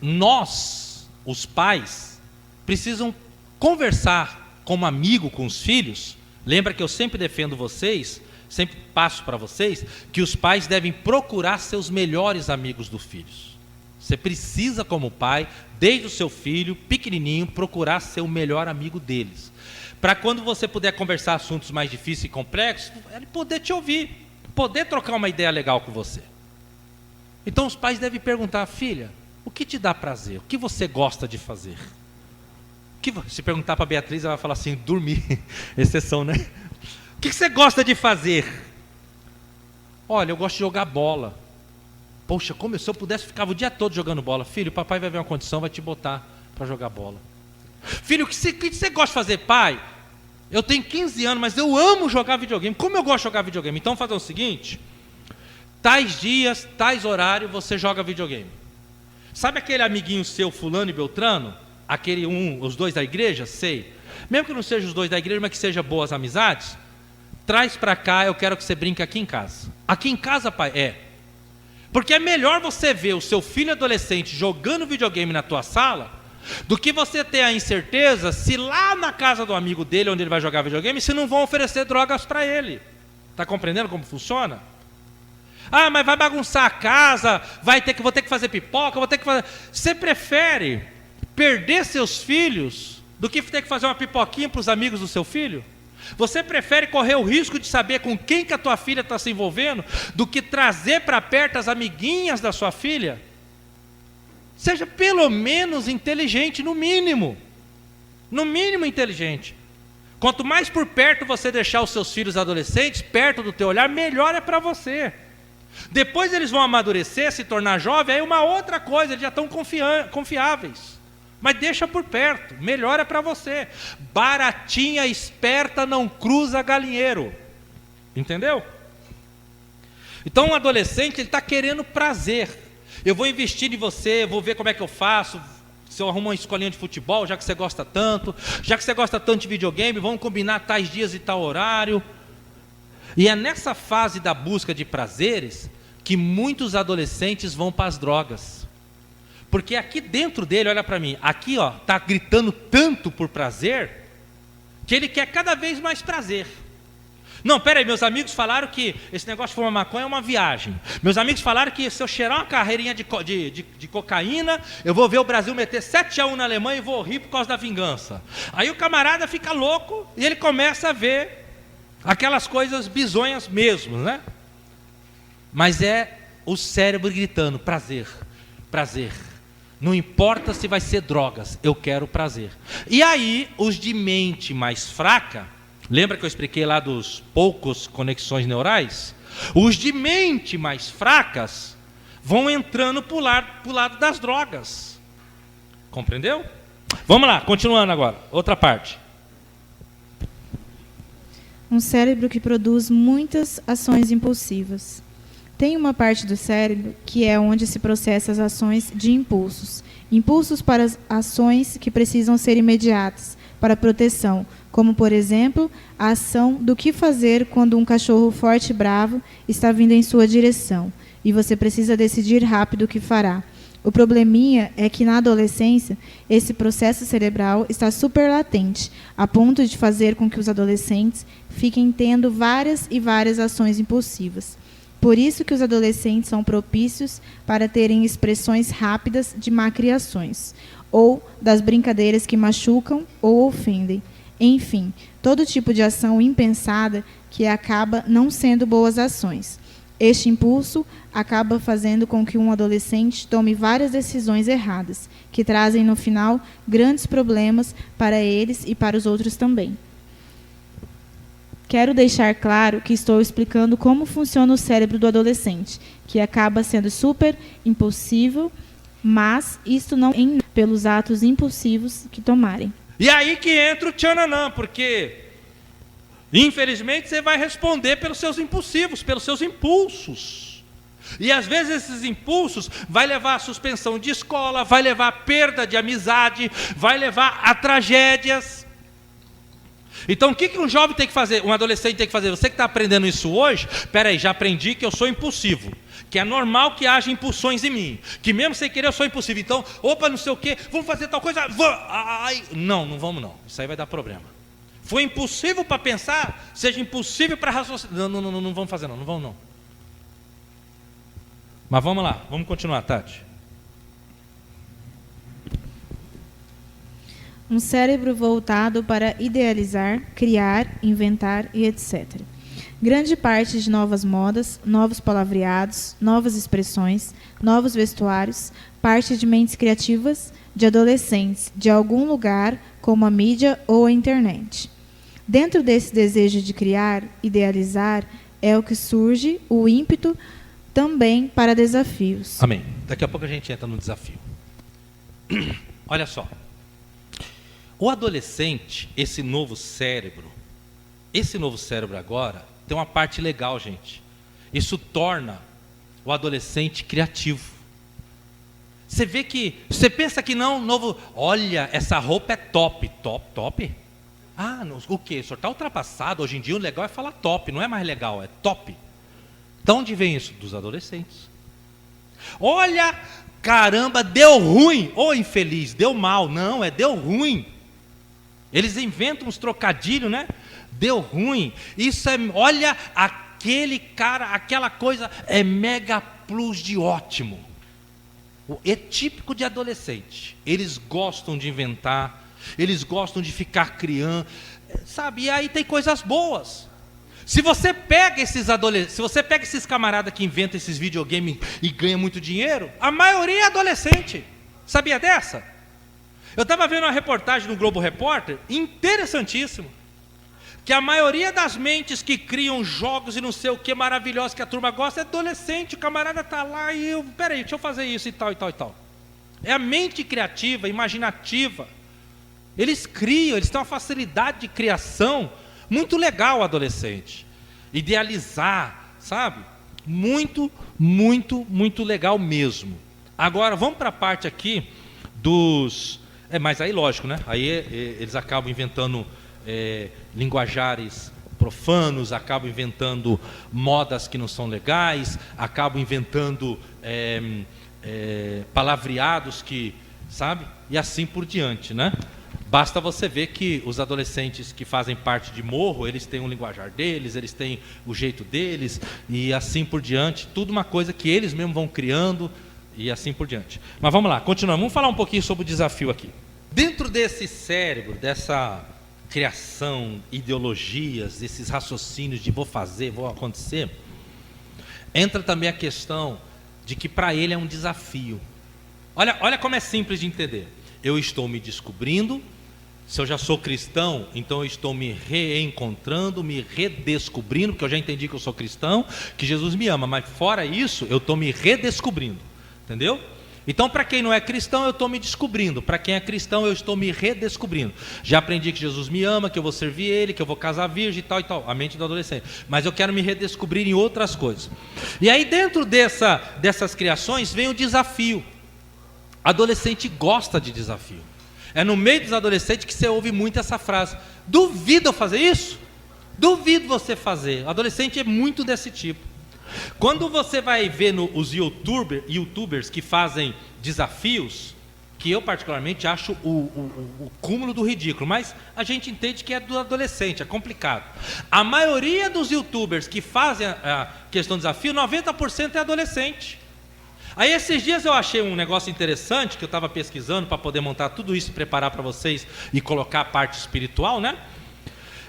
nós, os pais, precisam conversar como amigo com os filhos. Lembra que eu sempre defendo vocês, sempre passo para vocês, que os pais devem procurar seus melhores amigos dos filhos. Você precisa, como pai, desde o seu filho, pequenininho, procurar ser o melhor amigo deles. Para quando você puder conversar assuntos mais difíceis e complexos, ele poder te ouvir, poder trocar uma ideia legal com você. Então os pais devem perguntar: filha, o que te dá prazer? O que você gosta de fazer? Se perguntar para a Beatriz, ela vai falar assim: dormir, exceção, né? O que você gosta de fazer? Olha, eu gosto de jogar bola. Poxa, se eu pudesse, ficava o dia todo jogando bola. Filho, o papai vai ver uma condição, vai te botar para jogar bola. Filho, o que você gosta de fazer? Pai, eu tenho 15 anos, mas eu amo jogar videogame. Como eu gosto de jogar videogame? Então vamos fazer o seguinte: tais dias, tais horários, você joga videogame. Sabe aquele amiguinho seu, fulano e beltrano? Os dois da igreja? Sei. Mesmo que não sejam os dois da igreja, mas que sejam boas amizades, traz para cá, eu quero que você brinque aqui em casa. Aqui em casa, pai? Porque é melhor você ver o seu filho adolescente jogando videogame na tua sala, do que você ter a incerteza se lá na casa do amigo dele, onde ele vai jogar videogame, se não vão oferecer drogas para ele. Está compreendendo como funciona? Ah, mas vai bagunçar a casa, vou ter que fazer pipoca, vou ter que fazer... Você prefere perder seus filhos do que ter que fazer uma pipoquinha para os amigos do seu filho? Você prefere correr o risco de saber com quem que a tua filha está se envolvendo, do que trazer para perto as amiguinhas da sua filha? Seja pelo menos inteligente, no mínimo. No mínimo inteligente. Quanto mais por perto você deixar os seus filhos adolescentes, perto do teu olhar, melhor é para você. Depois eles vão amadurecer, se tornar jovem, aí uma outra coisa, eles já estão confiáveis. Mas deixa por perto, melhor é para você. Baratinha esperta não cruza galinheiro. Entendeu? Então um adolescente, ele está querendo prazer. Eu vou investir em você, vou ver como é que eu faço, se eu arrumo uma escolinha de futebol, já que você gosta tanto, de videogame, vamos combinar tais dias e tal horário. E é nessa fase da busca de prazeres que muitos adolescentes vão para as drogas. Porque aqui dentro dele, olha para mim, aqui ó, está gritando tanto por prazer, que ele quer cada vez mais prazer. Não, peraí, meus amigos falaram que esse negócio de fumar maconha é uma viagem. Meus amigos falaram que se eu cheirar uma carreirinha de cocaína, eu vou ver o Brasil meter 7-1 na Alemanha e vou rir por causa da vingança. Aí o camarada fica louco e ele começa a ver aquelas coisas bizonhas mesmo, né? Mas é o cérebro gritando: prazer, prazer. Não importa se vai ser drogas, eu quero prazer. E aí, os de mente mais fraca, lembra que eu expliquei lá dos poucos conexões neurais? Os de mente mais fracas vão entrando para o lado das drogas. Compreendeu? Vamos lá, continuando agora. Outra parte. Um cérebro que produz muitas ações impulsivas. Tem uma parte do cérebro que é onde se processa as ações de impulsos. Impulsos para as ações que precisam ser imediatas, para proteção, como, por exemplo, a ação do que fazer quando um cachorro forte e bravo está vindo em sua direção, e você precisa decidir rápido o que fará. O probleminha é que, na adolescência, esse processo cerebral está super latente, a ponto de fazer com que os adolescentes fiquem tendo várias e várias ações impulsivas. Por isso que os adolescentes são propícios para terem expressões rápidas de malcriações, ou das brincadeiras que machucam ou ofendem. Enfim, todo tipo de ação impensada que acaba não sendo boas ações. Este impulso acaba fazendo com que um adolescente tome várias decisões erradas, que trazem no final grandes problemas para eles e para os outros também. Quero deixar claro que estou explicando como funciona o cérebro do adolescente, que acaba sendo super impulsivo, mas isto não é pelos atos impulsivos que tomarem. E aí que entra o tchananã, porque infelizmente você vai responder pelos seus impulsivos, pelos seus impulsos. E às vezes esses impulsos vai levar à suspensão de escola, vai levar à perda de amizade, vai levar a tragédias. Então o que um jovem tem que fazer, um adolescente tem que fazer? Você que está aprendendo isso hoje, peraí, já aprendi que eu sou impulsivo, que é normal que haja impulsões em mim, que mesmo sem querer eu sou impulsivo. Então, opa, não sei o que, vamos fazer tal coisa, não vamos não, isso aí vai dar problema. Foi impulsivo para pensar, seja impulsivo para raciocinar. Não vamos fazer não vamos não. Mas vamos lá, vamos continuar, Tati. Um cérebro voltado para idealizar, criar, inventar e etc. Grande parte de novas modas, novos palavreados, novas expressões, novos vestuários, parte de mentes criativas de adolescentes de algum lugar, como a mídia ou a internet. Dentro desse desejo de criar, idealizar, é o que surge o ímpeto também para desafios. Amém. Daqui a pouco a gente entra no desafio. Olha só. O adolescente, esse novo cérebro agora, tem uma parte legal, gente. Isso torna o adolescente criativo. Você vê que, você pensa que não, novo, olha, essa roupa é top. Ah, não, o quê? O senhor está ultrapassado, hoje em dia o legal é falar top, não é mais legal, é top. De onde vem isso? Dos adolescentes. Olha, caramba, deu ruim, ô infeliz, deu mal, não, deu ruim. Eles inventam uns trocadilhos, né? Deu ruim. Isso é, olha, aquele cara, aquela coisa é mega plus de ótimo. É típico de adolescente. Eles gostam de inventar, eles gostam de ficar criando, sabe? E aí tem coisas boas. Se você pega esses adolescentes, se você pega esses camaradas que inventam esses videogames e ganham muito dinheiro, a maioria é adolescente. Sabia dessa? Eu estava vendo uma reportagem no Globo Repórter, interessantíssimo, que a maioria das mentes que criam jogos e não sei o que maravilhosos que a turma gosta é adolescente. O camarada está lá e peraí, deixa eu fazer isso e tal. É a mente criativa, imaginativa. Eles criam, eles têm uma facilidade de criação muito legal, adolescente. Idealizar, sabe? Muito, muito, muito legal mesmo. Agora, vamos para a parte aqui dos... mas aí lógico, né? Aí eles acabam inventando linguajares profanos, acabam inventando modas que não são legais, acabam inventando palavreados que, sabe? E assim por diante, né? Basta você ver que os adolescentes que fazem parte de morro, eles têm um linguajar deles, eles têm o jeito deles, e assim por diante, tudo uma coisa que eles mesmos vão criando, e assim por diante. Mas vamos lá, continuamos. Vamos falar um pouquinho sobre o desafio aqui. Dentro desse cérebro, dessa criação, ideologias, desses raciocínios de vou fazer, vou acontecer, entra também a questão de que para ele é um desafio. Olha como é simples de entender. Eu estou me descobrindo. Se eu já sou cristão, então eu estou me reencontrando, me redescobrindo, porque eu já entendi que eu sou cristão, que Jesus me ama, mas fora isso, eu estou me redescobrindo. Entendeu? Então, para quem não é cristão, eu estou me descobrindo. Para quem é cristão, eu estou me redescobrindo. Já aprendi que Jesus me ama, que eu vou servir Ele, que eu vou casar virgem e tal e tal. A mente do adolescente. Mas eu quero me redescobrir em outras coisas. E aí, dentro dessas criações, vem o desafio. Adolescente gosta de desafio. É no meio dos adolescentes que você ouve muito essa frase: duvido eu fazer isso? Duvido você fazer. O adolescente é muito desse tipo. Quando você vai ver os youtubers que fazem desafios, que eu particularmente acho o cúmulo do ridículo, mas a gente entende que é do adolescente, é complicado. A maioria dos youtubers que fazem a questão do desafio, 90% é adolescente. Aí esses dias eu achei um negócio interessante, que eu estava pesquisando para poder montar tudo isso, preparar para vocês e colocar a parte espiritual, né?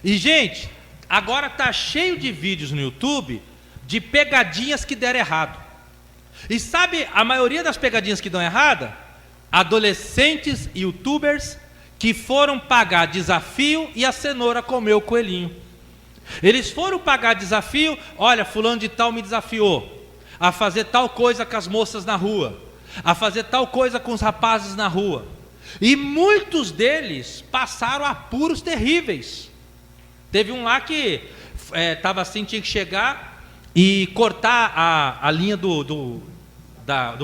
E gente, agora está cheio de vídeos no YouTube de pegadinhas que deram errado. E sabe a maioria das pegadinhas que dão errada? Adolescentes youtubers que foram pagar desafio e a cenoura comeu o coelhinho. Eles foram pagar desafio: olha, fulano de tal me desafiou a fazer tal coisa com as moças na rua, a fazer tal coisa com os rapazes na rua. E muitos deles passaram apuros terríveis. Teve um lá que estava assim, tinha que chegar e cortar a linha do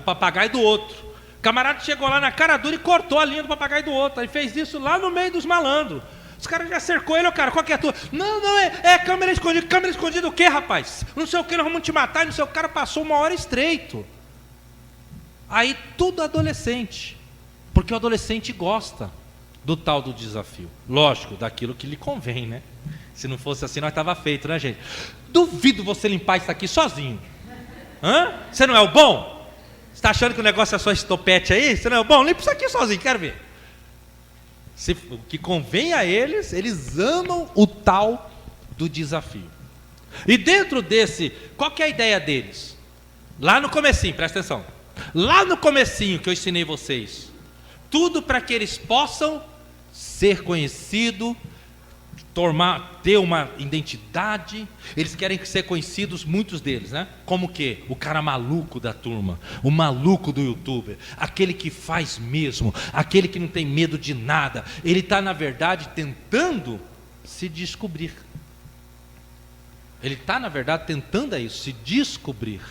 papagaio do outro. O camarada chegou lá na cara dura e cortou a linha do papagaio do outro. Aí fez isso lá no meio dos malandros. Os caras já cercou ele: cara, qual que é a tua? Não, é câmera escondida. Câmera escondida o quê, rapaz? Não sei o que, nós vamos te matar. E não sei o que, o cara passou uma hora estreito. Aí tudo adolescente. Porque o adolescente gosta do tal do desafio. Lógico, daquilo que lhe convém, né? Se não fosse assim, nós estava feito, né, gente? Duvido você limpar isso aqui sozinho. Hã? Você não é o bom? Você está achando que o negócio é só estopete aí? Você não é o bom? Limpa isso aqui sozinho, quero ver. O que convém a eles, eles amam o tal do desafio. E dentro desse, qual que é a ideia deles? Lá no comecinho, presta atenção. Lá no comecinho que eu ensinei vocês, tudo para que eles possam ser conhecidos, ter uma identidade. Eles querem ser conhecidos, muitos deles, né? Como que? O cara maluco da turma, o maluco do youtuber, aquele que faz mesmo, aquele que não tem medo de nada. Ele está, na verdade, tentando se descobrir. Ele está, na verdade, tentando isso, se descobrir.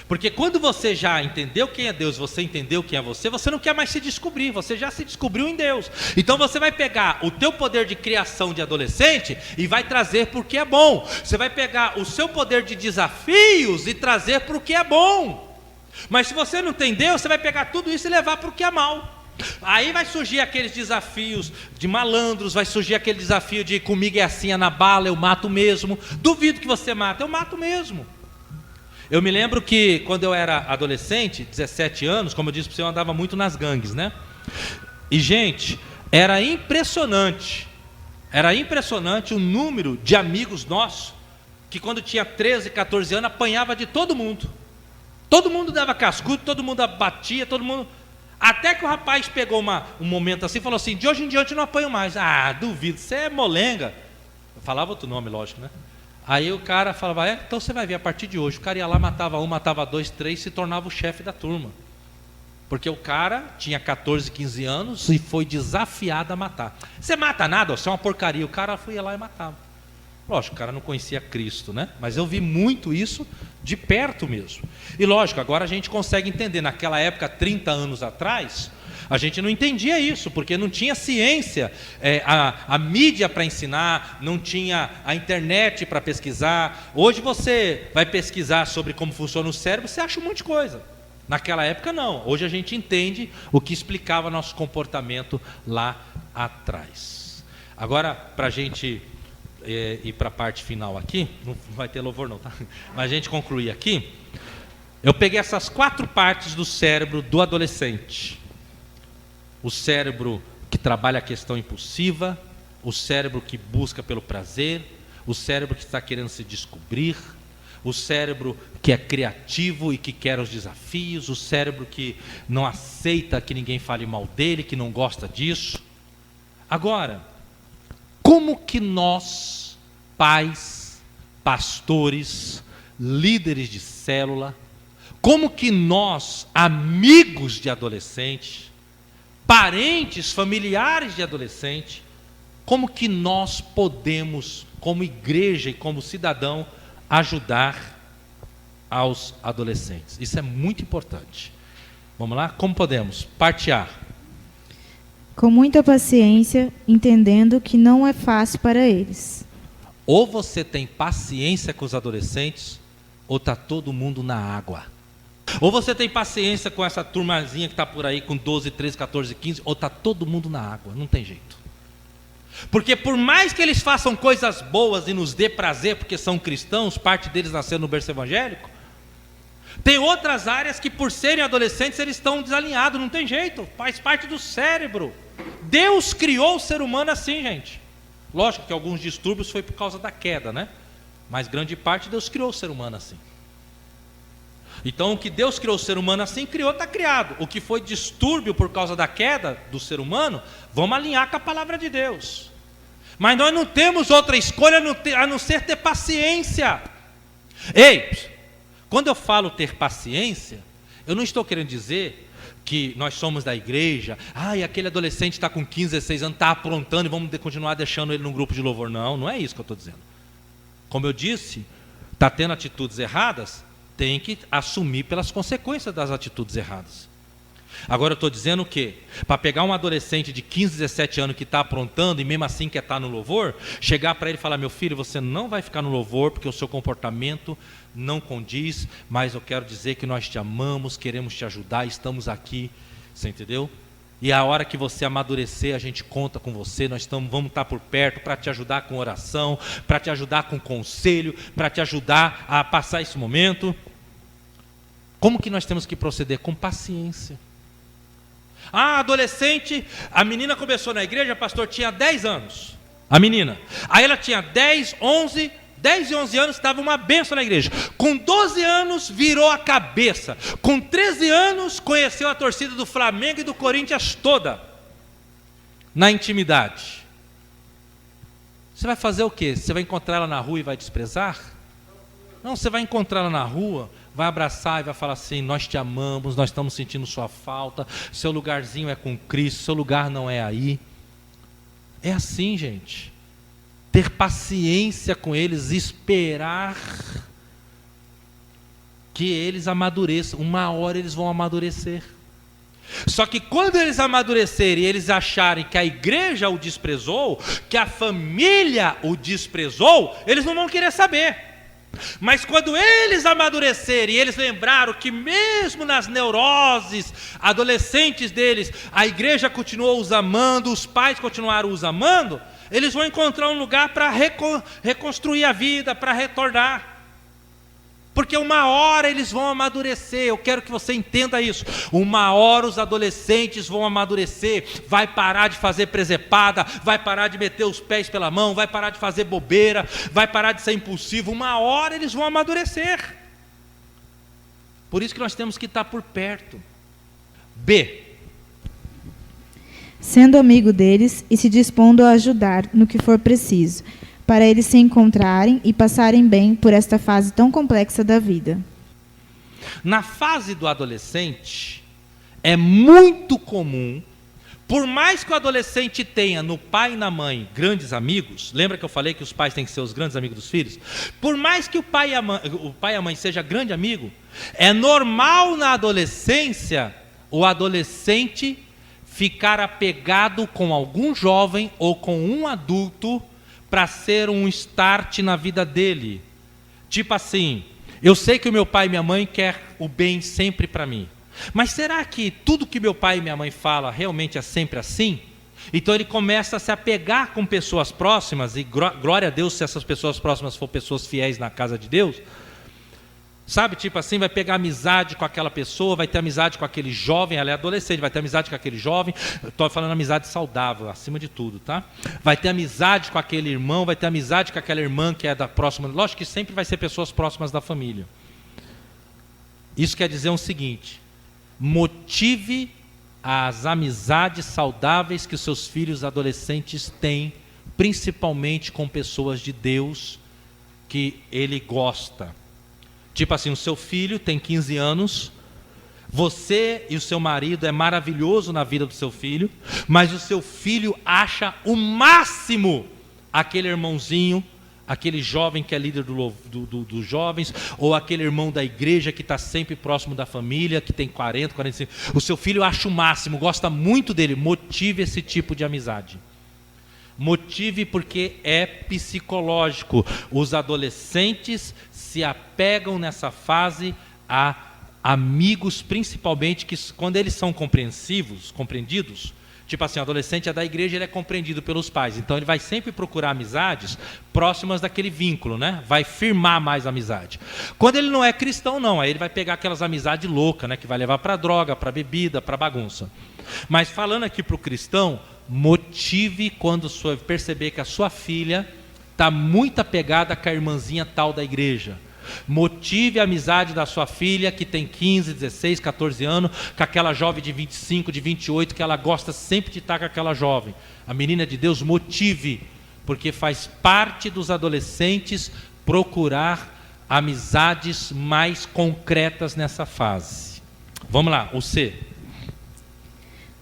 Porque quando você já entendeu quem é Deus, você entendeu quem é você não quer mais se descobrir, você já se descobriu em Deus. Então você vai pegar o teu poder de criação de adolescente e vai trazer para o que é bom. Você vai pegar o seu poder de desafios e trazer para o que é bom. Mas se você não tem Deus, você vai pegar tudo isso e levar para o que é mal. Aí vai surgir aqueles desafios de malandros, vai surgir aquele desafio de comigo é assim, é na bala, eu mato mesmo. Duvido que você mata, eu mato mesmo. Eu me lembro que quando eu era adolescente, 17 anos, como eu disse para você, eu andava muito nas gangues, né? E gente, era impressionante o número de amigos nossos que quando tinha 13, 14 anos apanhava de todo mundo. Todo mundo dava cascudo, todo mundo batia, todo mundo... Até que o rapaz pegou um momento assim e falou assim: de hoje em diante eu não apanho mais. Ah, duvido, você é molenga. Eu falava outro nome, lógico, né? Aí o cara falava: então você vai ver, a partir de hoje. O cara ia lá, matava um, matava dois, três, se tornava o chefe da turma. Porque o cara tinha 14, 15 anos e foi desafiado a matar. Você mata nada, você é uma porcaria. O cara ia lá e matava. Lógico, o cara não conhecia Cristo, né? Mas eu vi muito isso de perto mesmo. E lógico, agora a gente consegue entender. Naquela época, 30 anos atrás, a gente não entendia isso, porque não tinha ciência, a mídia para ensinar, não tinha a internet para pesquisar. Hoje você vai pesquisar sobre como funciona o cérebro, você acha um monte de coisa. Naquela época não, hoje a gente entende o que explicava nosso comportamento lá atrás. Agora, para a gente ir para a parte final aqui, não vai ter louvor não, tá? Mas a gente concluir aqui, eu peguei essas 4 partes do cérebro do adolescente. O cérebro que trabalha a questão impulsiva, o cérebro que busca pelo prazer, o cérebro que está querendo se descobrir, o cérebro que é criativo e que quer os desafios, o cérebro que não aceita que ninguém fale mal dele, que não gosta disso. Agora, como que nós, pais, pastores, líderes de célula, como que nós, amigos de adolescente, parentes, familiares de adolescente, como que nós podemos, como igreja e como cidadão, ajudar aos adolescentes? Isso é muito importante. Vamos lá? Como podemos? Parte A. Com muita paciência, entendendo que não é fácil para eles. Ou você tem paciência com os adolescentes, ou está todo mundo na água. Ou você tem paciência com essa turmazinha que está por aí com 12, 13, 14, 15, ou está todo mundo na água, não tem jeito. Porque por mais que eles façam coisas boas e nos dê prazer, porque são cristãos, parte deles nasceu no berço evangélico, tem outras áreas que por serem adolescentes eles estão desalinhados, não tem jeito, faz parte do cérebro. Deus criou o ser humano assim, gente. Lógico que alguns distúrbios foi por causa da queda, né? Mas grande parte Deus criou o ser humano assim. Então o que Deus criou o ser humano assim, criou, está criado. O que foi distúrbio por causa da queda do ser humano, vamos alinhar com a palavra de Deus. Mas nós não temos outra escolha a não ser ter paciência. Ei, quando eu falo ter paciência, eu não estou querendo dizer que nós somos da igreja, e aquele adolescente está com 15, 16 anos, está aprontando e vamos continuar deixando ele num grupo de louvor. Não, não é isso que eu estou dizendo. Como eu disse, está tendo atitudes erradas, tem que assumir pelas consequências das atitudes erradas. Agora eu estou dizendo o quê? Para pegar um adolescente de 15, 17 anos que está aprontando e mesmo assim quer estar no louvor, chegar para ele e falar: meu filho, você não vai ficar no louvor porque o seu comportamento não condiz, mas eu quero dizer que nós te amamos, queremos te ajudar, estamos aqui, você entendeu? E a hora que você amadurecer, a gente conta com você, vamos estar por perto para te ajudar com oração, para te ajudar com conselho, para te ajudar a passar esse momento. Como que nós temos que proceder? Com paciência. Adolescente, a menina começou na igreja, pastor, tinha 10 anos, a menina. Aí ela tinha 10 e 11 anos, estava uma bênção na igreja. Com 12 anos, virou a cabeça. Com 13 anos, conheceu a torcida do Flamengo e do Corinthians toda, na intimidade. Você vai fazer o quê? Você vai encontrar ela na rua e vai desprezar? Não, você vai encontrar ela na rua, vai abraçar e vai falar assim: nós te amamos, nós estamos sentindo sua falta, seu lugarzinho é com Cristo, seu lugar não é aí. É assim, gente. Ter paciência com eles, esperar que eles amadureçam. Uma hora eles vão amadurecer. Só que quando eles amadurecerem e eles acharem que a igreja o desprezou, que a família o desprezou, eles não vão querer saber. Mas quando eles amadurecerem e eles lembraram que mesmo nas neuroses adolescentes deles, a igreja continuou os amando, os pais continuaram os amando, eles vão encontrar um lugar para reconstruir a vida, para retornar. Porque uma hora eles vão amadurecer. Eu quero que você entenda isso. Uma hora os adolescentes vão amadurecer, vai parar de fazer presepada, vai parar de meter os pés pela mão, vai parar de fazer bobeira, vai parar de ser impulsivo. Uma hora eles vão amadurecer. Por isso que nós temos que estar por perto. B. Sendo amigo deles e se dispondo a ajudar no que for preciso, para eles se encontrarem e passarem bem por esta fase tão complexa da vida. Na fase do adolescente, é muito comum, por mais que o adolescente tenha no pai e na mãe grandes amigos, lembra que eu falei que os pais têm que ser os grandes amigos dos filhos? Por mais que o pai e a mãe seja grande amigo, é normal na adolescência o adolescente ficar apegado com algum jovem ou com um adulto para ser um start na vida dele. Tipo assim, eu sei que o meu pai e minha mãe querem o bem sempre para mim, mas será que tudo que meu pai e minha mãe falam realmente é sempre assim? Então ele começa a se apegar com pessoas próximas, e glória a Deus se essas pessoas próximas for pessoas fiéis na casa de Deus. Sabe, tipo assim, vai pegar amizade com aquela pessoa, vai ter amizade com aquele jovem, ela é adolescente, vai ter amizade com aquele jovem, estou falando amizade saudável, acima de tudo, tá? Vai ter amizade com aquele irmão, vai ter amizade com aquela irmã que é da próxima, lógico que sempre vai ser pessoas próximas da família. Isso quer dizer o seguinte: motive as amizades saudáveis que os seus filhos adolescentes têm, principalmente com pessoas de Deus que ele gosta. Tipo assim, o seu filho tem 15 anos, você e o seu marido é maravilhoso na vida do seu filho, mas o seu filho acha o máximo aquele irmãozinho, aquele jovem que é líder dos jovens, ou aquele irmão da igreja que está sempre próximo da família, que tem 40, 45. O seu filho acha o máximo, gosta muito dele. Motive esse tipo de amizade. Motive, porque é psicológico. Os adolescentes se apegam nessa fase a amigos, principalmente, que quando eles são compreendidos, tipo assim, o adolescente é da igreja, ele é compreendido pelos pais, então ele vai sempre procurar amizades próximas daquele vínculo, né? Vai firmar mais a amizade. Quando ele não é cristão, não, aí ele vai pegar aquelas amizades loucas, né? Que vai levar para droga, para bebida, para bagunça. Mas falando aqui para o cristão, motive quando perceber que a sua filha está muito apegada com a irmãzinha tal da igreja. Motive a amizade da sua filha que tem 15, 16, 14 anos, com aquela jovem de 25, de 28, que ela gosta sempre de estar com aquela jovem. A menina de Deus, motive, porque faz parte dos adolescentes procurar amizades mais concretas nessa fase. Vamos lá, o C.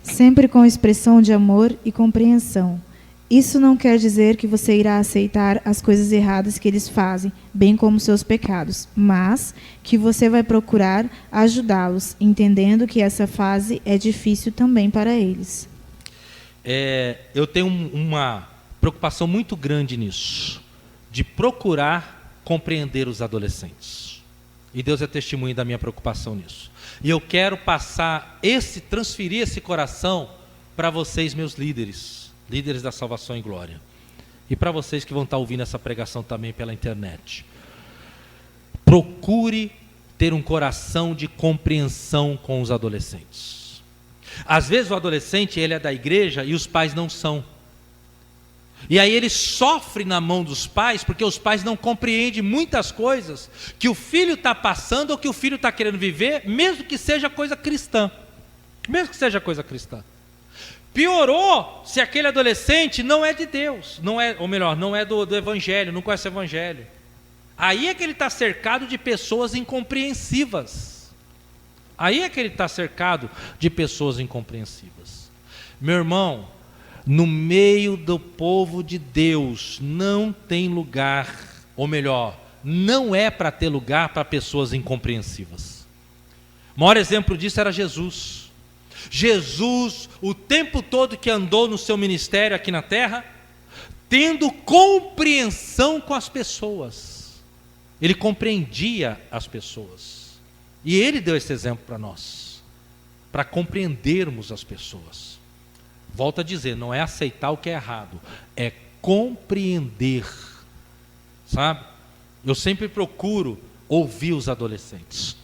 Sempre com expressão de amor e compreensão. Isso não quer dizer que você irá aceitar as coisas erradas que eles fazem, bem como seus pecados, mas que você vai procurar ajudá-los, entendendo que essa fase é difícil também para eles. Eu tenho uma preocupação muito grande nisso, de procurar compreender os adolescentes. E Deus é testemunho da minha preocupação nisso. E eu quero transferir esse coração para vocês, meus líderes da Salvação em Glória, e para vocês que vão estar ouvindo essa pregação também pela internet. Procure ter um coração de compreensão com os adolescentes. Às vezes o adolescente, ele é da igreja e os pais não são, e aí ele sofre na mão dos pais, porque os pais não compreendem muitas coisas que o filho está passando, ou que o filho está querendo viver, mesmo que seja coisa cristã. Piorou se aquele adolescente não é de Deus, não é do Evangelho, não conhece o Evangelho. Aí é que ele está cercado de pessoas incompreensivas. Meu irmão, no meio do povo de Deus não tem lugar, ou melhor, não é para ter lugar para pessoas incompreensivas. O maior exemplo disso era Jesus. Jesus, o tempo todo que andou no seu ministério aqui na terra, tendo compreensão com as pessoas. Ele compreendia as pessoas. E ele deu esse exemplo para nós, para compreendermos as pessoas. Volto a dizer, não é aceitar o que é errado, é compreender. Sabe? Eu sempre procuro ouvir os adolescentes.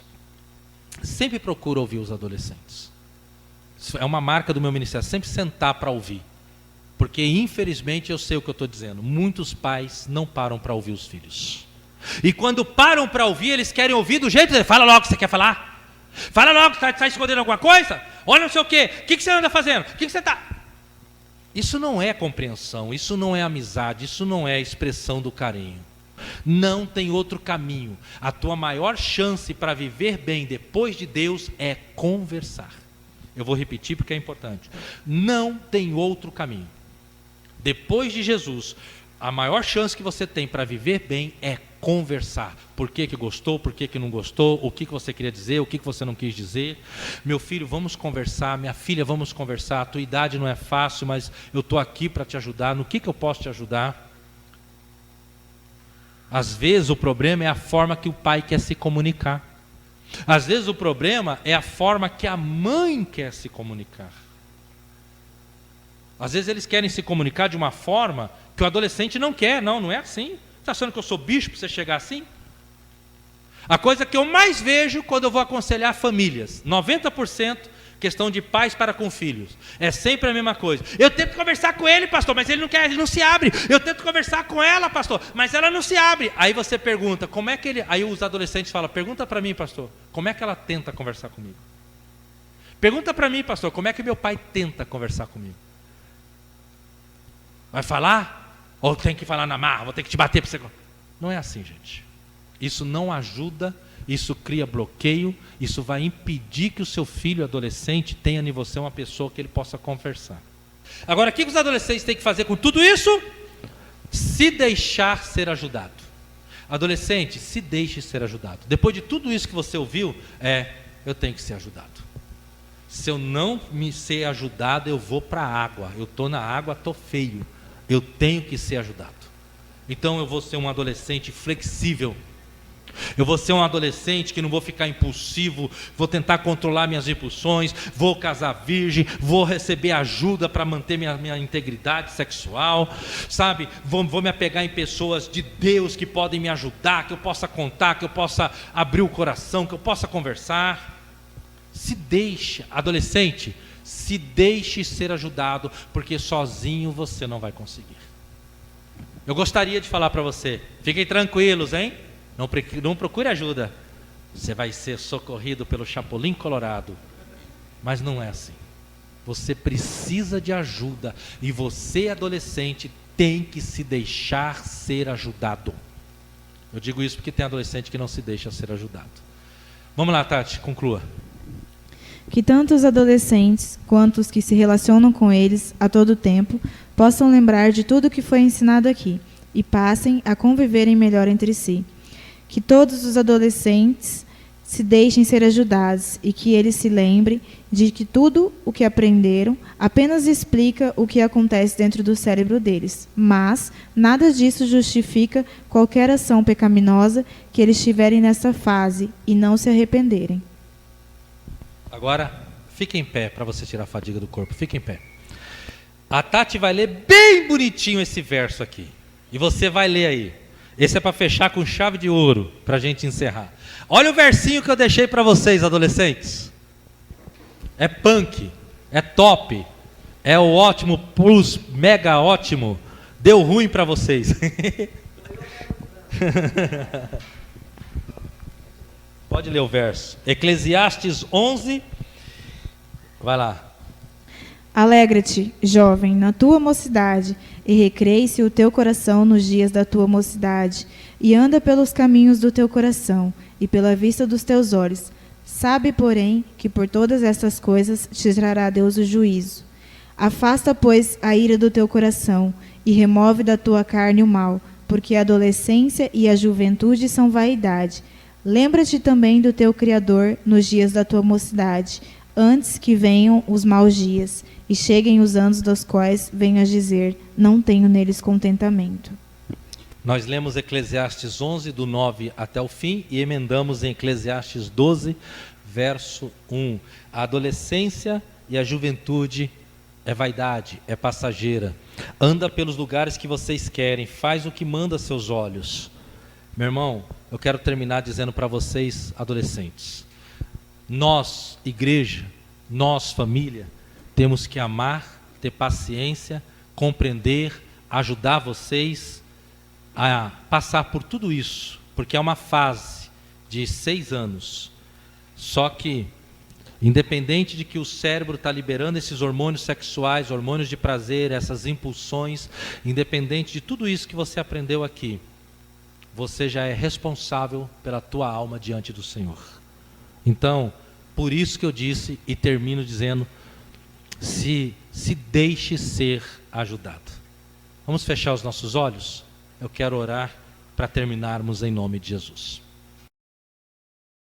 Isso é uma marca do meu ministério, sempre sentar para ouvir. Porque infelizmente eu sei o que eu estou dizendo, muitos pais não param para ouvir os filhos. E quando param para ouvir, eles querem ouvir do jeito dele. Fala logo o que você quer falar. Fala logo, está escondendo alguma coisa? Olha não sei o quê, o que você anda fazendo? O que você está... Isso não é compreensão, isso não é amizade, isso não é expressão do carinho. Não tem outro caminho. A tua maior chance para viver bem depois de Deus é conversar. Eu vou repetir porque é importante. Não tem outro caminho. Depois de Jesus, a maior chance que você tem para viver bem é conversar. Por que gostou, por que não gostou, o que você queria dizer, o que você não quis dizer. Meu filho, vamos conversar. Minha filha, vamos conversar. A tua idade não é fácil, mas eu estou aqui para te ajudar. No que eu posso te ajudar? Às vezes o problema é a forma que o pai quer se comunicar. Às vezes o problema é a forma que a mãe quer se comunicar. Às vezes eles querem se comunicar de uma forma que o adolescente não quer. Não é assim. Você está achando que eu sou bicho para você chegar assim? A coisa que eu mais vejo quando eu vou aconselhar famílias, 90% questão de pais para com filhos, é sempre a mesma coisa. Eu tento conversar com ele, pastor, mas ele não quer, ele não se abre. Eu tento conversar com ela, pastor, mas ela não se abre. Aí você pergunta, como é que ele... Aí os adolescentes falam, pergunta para mim, pastor, como é que ela tenta conversar comigo? Pergunta para mim, pastor, como é que meu pai tenta conversar comigo? Vai falar? Ou tem que falar na marra, vou ter que te bater para você... Não é assim, gente. Isso não ajuda isso cria bloqueio, isso vai impedir que o seu filho adolescente tenha em você uma pessoa que ele possa conversar. Agora, o que os adolescentes têm que fazer com tudo isso? Se deixar ser ajudado. Adolescente, se deixe ser ajudado. Depois de tudo isso que você ouviu, eu tenho que ser ajudado. Se eu não me ser ajudado, eu vou para a água. Eu estou na água, estou feio. Eu tenho que ser ajudado. Então eu vou ser um adolescente flexível. Eu vou ser um adolescente que não vou ficar impulsivo, vou tentar controlar minhas impulsões, vou casar virgem, vou receber ajuda para manter minha integridade sexual, sabe? Vou me apegar em pessoas de Deus que podem me ajudar, que eu possa contar, que eu possa abrir o coração, que eu possa conversar. Se deixe, adolescente, se deixe ser ajudado, porque sozinho você não vai conseguir. Eu gostaria de falar para você, fiquem tranquilos, hein? Não procure ajuda. Você vai ser socorrido pelo Chapolin Colorado. Mas não é assim. Você precisa de ajuda. E você, adolescente, tem que se deixar ser ajudado. Eu digo isso porque tem adolescente que não se deixa ser ajudado. Vamos lá, Tati, conclua. Que tanto os adolescentes quanto os que se relacionam com eles a todo tempo possam lembrar de tudo que foi ensinado aqui e passem a conviverem melhor entre si. Que todos os adolescentes se deixem ser ajudados e que eles se lembrem de que tudo o que aprenderam apenas explica o que acontece dentro do cérebro deles, mas nada disso justifica qualquer ação pecaminosa que eles tiverem nessa fase e não se arrependerem. Agora, fique em pé para você tirar a fadiga do corpo. Fique em pé. A Tati vai ler bem bonitinho esse verso aqui. E você vai ler aí. Esse é para fechar com chave de ouro, para a gente encerrar. Olha o versinho que eu deixei para vocês, adolescentes. É punk, é top, é o ótimo plus, mega ótimo. Deu ruim para vocês. Pode ler o verso. Eclesiastes 11. Vai lá. Alegra-te, jovem, na tua mocidade, e recreie-se o teu coração nos dias da tua mocidade, e anda pelos caminhos do teu coração, e pela vista dos teus olhos. Sabe, porém, que por todas estas coisas te trará Deus o juízo. Afasta, pois, a ira do teu coração, e remove da tua carne o mal, porque a adolescência e a juventude são vaidade. Lembra-te também do teu Criador nos dias da tua mocidade, antes que venham os maus dias, e cheguem os anos dos quais venhas dizer, não tenho neles contentamento. Nós lemos Eclesiastes 11, do 9 até o fim, e emendamos em Eclesiastes 12, verso 1. A adolescência e a juventude é vaidade, é passageira. Anda pelos lugares que vocês querem, faz o que manda seus olhos. Meu irmão, eu quero terminar dizendo para vocês, adolescentes, nós, igreja, nós, família, temos que amar, ter paciência, compreender, ajudar vocês a passar por tudo isso, porque é uma fase de 6 anos. Só que, independente de que o cérebro está liberando esses hormônios sexuais, hormônios de prazer, essas impulsões, independente de tudo isso que você aprendeu aqui, você já é responsável pela tua alma diante do Senhor. Então, por isso que eu disse e termino dizendo, se deixe ser ajudado. Vamos fechar os nossos olhos? Eu quero orar para terminarmos em nome de Jesus.